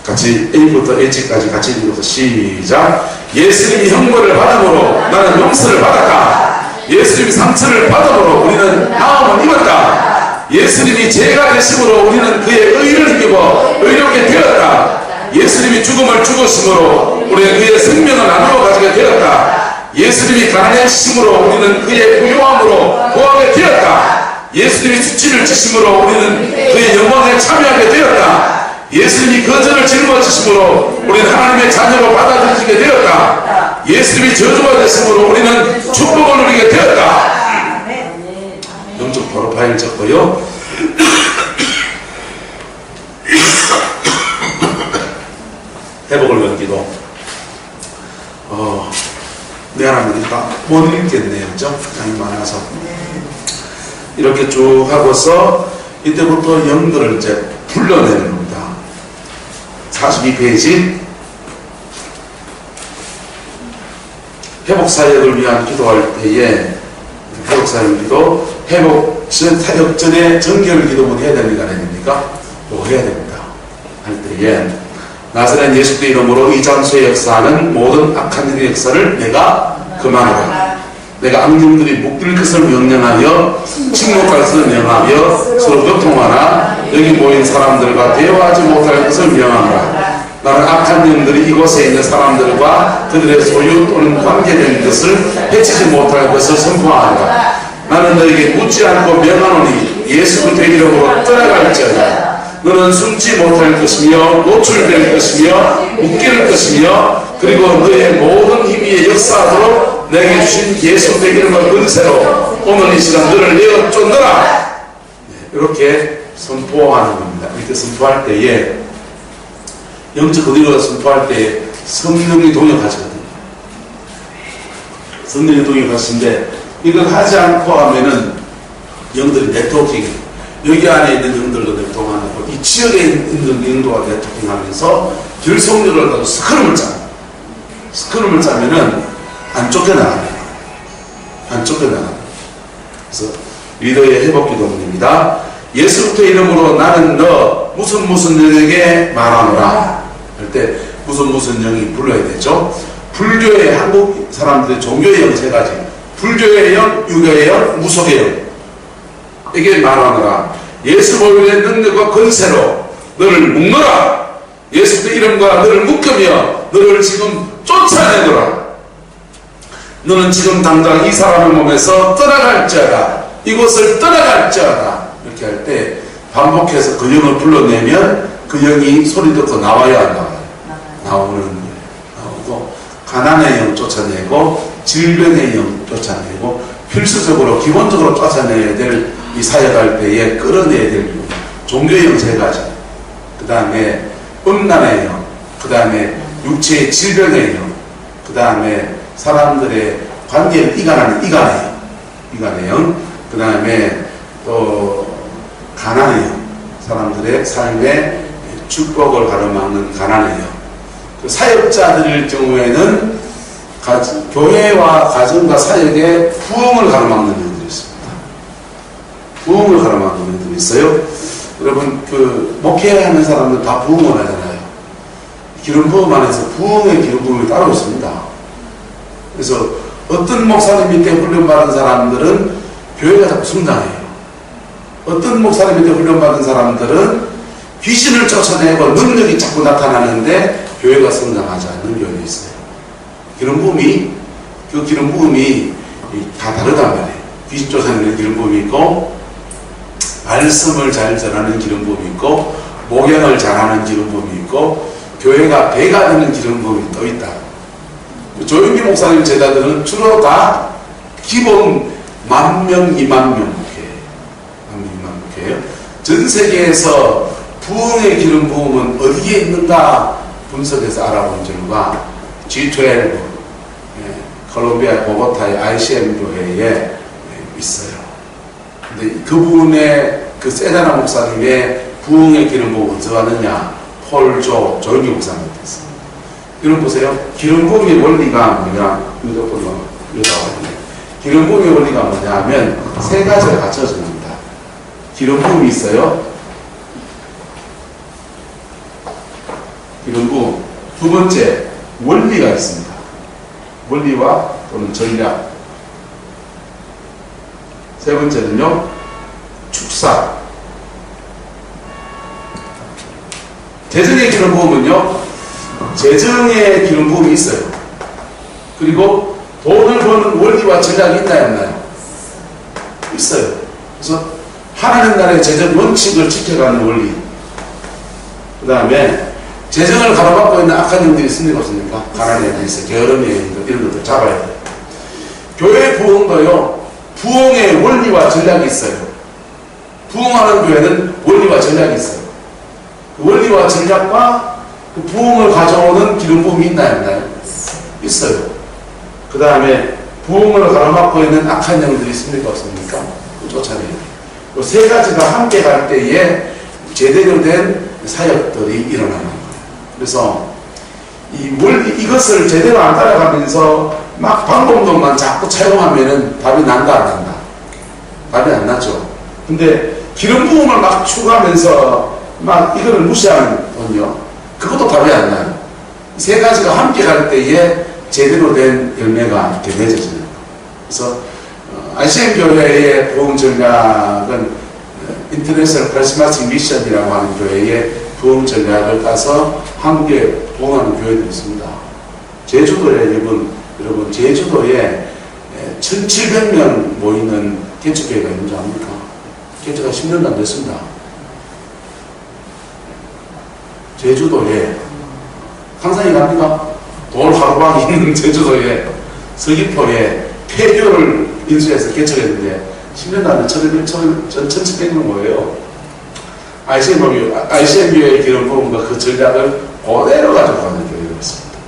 같이 A부터 H까지 같이 읽어서 시작. 예수님이 형벌을 받음으로 나는 용서를 받았다. 예수님이 상처를 받음으로 우리는 나음을 입었다. 예수님이 죄가 되심으로 우리는 그의 의를 힘입어 의롭게 되었다. 예수님이 죽음을 죽으심으로 우리는 그의 생명을 나누어 가지게 되었다. 예수님이 가난해지심으로 우리는 그의 부요함으로 구하게 되었다. 예수님이 수치를 지심으로 우리는 그의 영광에 참여하게 되었다. 예수님이 거저를 짊어지심으로 우리는 하나님의 자녀로 받아들이게 되었다. 예수님이 저주가 되심으로 우리는 축복을 누리게 되었다. 영적 프로파일 적고요. 회복을 위한 기도. 내 하나님 못 읽겠네요. 그죠? 양이 많아서. 이렇게 쭉 하고서 이때부터 영들을 이제 불러내는 겁니다. 42페이지. 회복사역을 위한 기도할 때에, 회복사역 기도, 회복 전 타역 전에 정결 기도문 해야 되는 거 아닙니까? 뭐 해야 됩니다. 할 때에, 나사렛 예수 그리스도 이름으로 이 장소에 역사하는 모든 악한 일의 역사를 내가 그만하라. 내가 악령들이 묶일 것을 명령하여 침묵할 것을 명하여 서로 교통하라. 여기 모인 사람들과 대화하지 못할 것을 명하라. 나는 악한 영들이 이곳에 있는 사람들과 그들의 소유 또는 관계된 것을 해치지 못할 것을 선포하노라. 나는 너에게 묻지 않고 명하노니 예수 그리스도의 이름으로 떠나갈지어다. 너는 숨지 못할 것이며 노출될 것이며 묶일 것이며 그리고 너의 모든 힘이 역사하도록 내게 주신 예수 그리스도의 이름과 권세로 오늘 이 시간 너를 내어 쫓느라. 이렇게 선포하는 겁니다. 이렇게 선포할 때에 영적 그대로 선포할 때에 성령이 동역하시거든요. 성령이 동역하시는데 이걸 하지 않고 하면은 영들이 네트워킹, 여기 안에 있는 영들도 네트워킹하고 이 지역에 있는 영도가 네트워킹하면서 결속력을 가지고 스크럼을 짜요. 스크럼을 짜면은 안 쫓겨나가요. 안 쫓겨나가요. 그래서 리더의 회복 기도문입니다. 예수부터 이름으로 나는 너 무슨 영에게 말하노라 할 때 무슨 영이 불러야 되죠. 불교의 한국 사람들의 종교의 영 세 가지. 불교의 영, 유교의 영, 무속의 영. 에게 말하노라. 예수 보혈의 능력과 권세로 너를 묶노라. 예수의 이름과 너를 묶으며 너를 지금 쫓아내노라. 너는 지금 당장 이 사람의 몸에서 떠나갈지어다. 이곳을 떠나갈지어다. 이렇게 할 때 반복해서 그 영을 불러내면 그 영이 소리 듣고 나와야 안 나와요. 나오는 거예요. 나오고 가난의 영 쫓아내고 질병의 영 쫓아내고 필수적으로 기본적으로 쫓아내야 될 이 사역할 때에 끌어내야 될 종교의 영 세 가지. 그 다음에 음란의 영, 그 다음에 육체의 질병의 영, 그 다음에 사람들의 관계를 이간하는 이간의 영, 그 다음에 또 가난의 영, 사람들의 삶에 축복을 가로막는 가난의 영. 그 사역자들일 경우에는 교회와 가정과 사역에 부흥을 가로막는 영들이 있습니다. 부흥을 가로막는 영들이 있어요. 여러분 그 목회하는 사람들 다 부흥을 하잖아요. 기름 부음 안에서 부흥의 기름 부음이 따로 있습니다. 그래서 어떤 목사님 밑에 훈련받은 사람들은 교회가 자꾸 성장해요. 어떤 목사님 밑에 훈련받은 사람들은 귀신을 쫓아내고 능력이 자꾸 나타나는데 교회가 성장하지 않는 교회가 있어요. 기름 부음이 다 다르단 말이에요. 귀신 쫓아내는 기름 부음이 있고 말씀을 잘 전하는 기름 부음이 있고 목양을 잘하는 기름 부음이 있고 교회가 배가 되는 기름 부음이 또 있다. 조용기 목사님 제자들은 주로 다 기본 10,000명, 20,000명 목회예요. 전 세계에서 부흥의 기름 부음은 어디에 있는가 분석해서 알아본 결과 G12 콜롬비아 보고타의 ICM 교회에 있어요. 근데 그분의 그 세다나 목사님의 부흥의 기름 부음은 어디서 왔느냐? 폴조 조용기 목사님이 있어요. 이런 보세요. 기름 부음의 원리가 뭐냐? 기름 부음의 원리가 뭐냐 하면 세 가지가 갖춰집니다. 기름 부음이 있어요. 기름 부음. 두 번째, 원리가 있습니다. 원리와 또는 전략. 세 번째는요, 축사. 재정의 기름 부음은요, 재정의 기름 부음이 있어요. 그리고 돈을 버는 원리와 전략이 있나요, 없나요? 있어요. 그래서 하나님 나라의 재정 원칙을 지켜가는 원리. 그 다음에 재정을 가로막고 있는 악한 영들이 있습니까, 없습니까? 가난에 대해서 게으름의 영들, 이런 것들 잡아야 돼요. 교회 부흥도요, 부흥의 원리와 전략이 있어요. 부흥하는 교회는 원리와 전략이 있어요. 그 원리와 전략과 그 부흥을 가져오는 기름 부음이 있나요, 없나요? 있어요. 그 다음에 부흥을 가로막고 있는 악한 영들이 있습니까, 없습니까? 쫓아내요. 그 세 가지가 함께 갈 때에 제대로 된 사역들이 일어나는 거예요. 그래서 이것을 제대로 안 따라가면서 막 방법론만 자꾸 차용하면은 답이 난다, 안 난다? 답이 안 나죠. 근데 기름 부음을 막 추구하면서 막 이거를 무시하면요, 그것도 답이 안 나요. 세 가지가 함께 갈 때에 제대로 된 열매가 이렇게 맺어지는 거예요. 그래서 ICM 교회의 부흥 전략은 인터내셔널 카리스마틱 미션이라고 하는 교회의 부흥 전략을 따서 한국에 부흥하는 교회들이 있습니다. 제주도에 여러분 제주도에 1,700명 모이는 개척교회가 있는지 압니까? 개척가 10년도 안 됐습니다. 제주도에 항상 이갑니까? 돌 하루방이 있는 제주도에 서귀포에 폐교를 인수해서 개척했는데 10년도 안 된 1,700명 모여요. ICM 교회의 기름 부음과 그 전략을 그대로 가져가는 교회가 있습니다.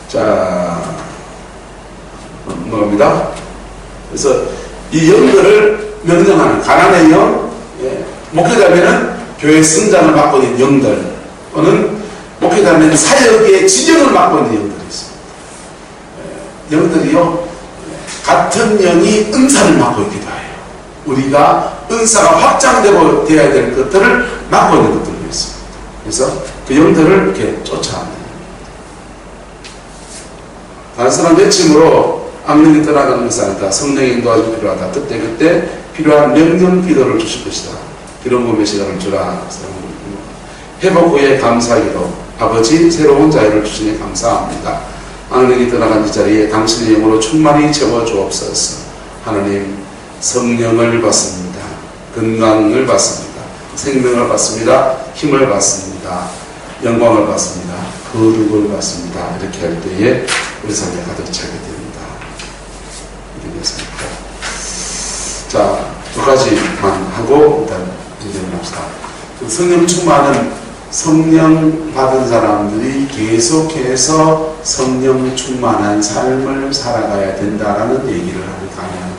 자, 뭐입니다. 그래서 이 영들을 명령하는 가난의 영, 목회자면은 교회 성장을 맡고 있는 영들, 또는 목회자면 사역의 지정을 맡고 있는 영들이 있습니다. 영들이요, 같은 영이 은사를 맡고 있기도 해요. 우리가 은사가 확장되고 되어야 될 것들을 맡고 있는 것들도 있습니다. 그래서 그 영들을 이렇게 쫓아가는 거예요. 단순한 외침으로 악령이 떠나가는 것이 아니다. 성령의 인도가 필요하다. 그때 필요한 명령 기도를 주실 것이다. 기름 부음의 시간을 주라. 회복 후에 감사기도. 아버지 새로운 자유를 주시니 감사합니다. 악령이 떠나간 이 자리에 당신의 영으로 충만히 채워주옵소서. 하나님, 성령을 받습니다. 건강을 받습니다. 생명을 받습니다. 힘을 받습니다. 영광을 받습니다. 거룩을 받습니다. 이렇게 할 때에 우리 삶에 가득 차게 됩니다. 이렇게 됐습니다. 자, 두 가지만 하고 일단 진행을 합시다. 성령 충만은 성령 받은 사람들이 계속해서 성령 충만한 삶을 살아가야 된다라는 얘기를 하는 강의하는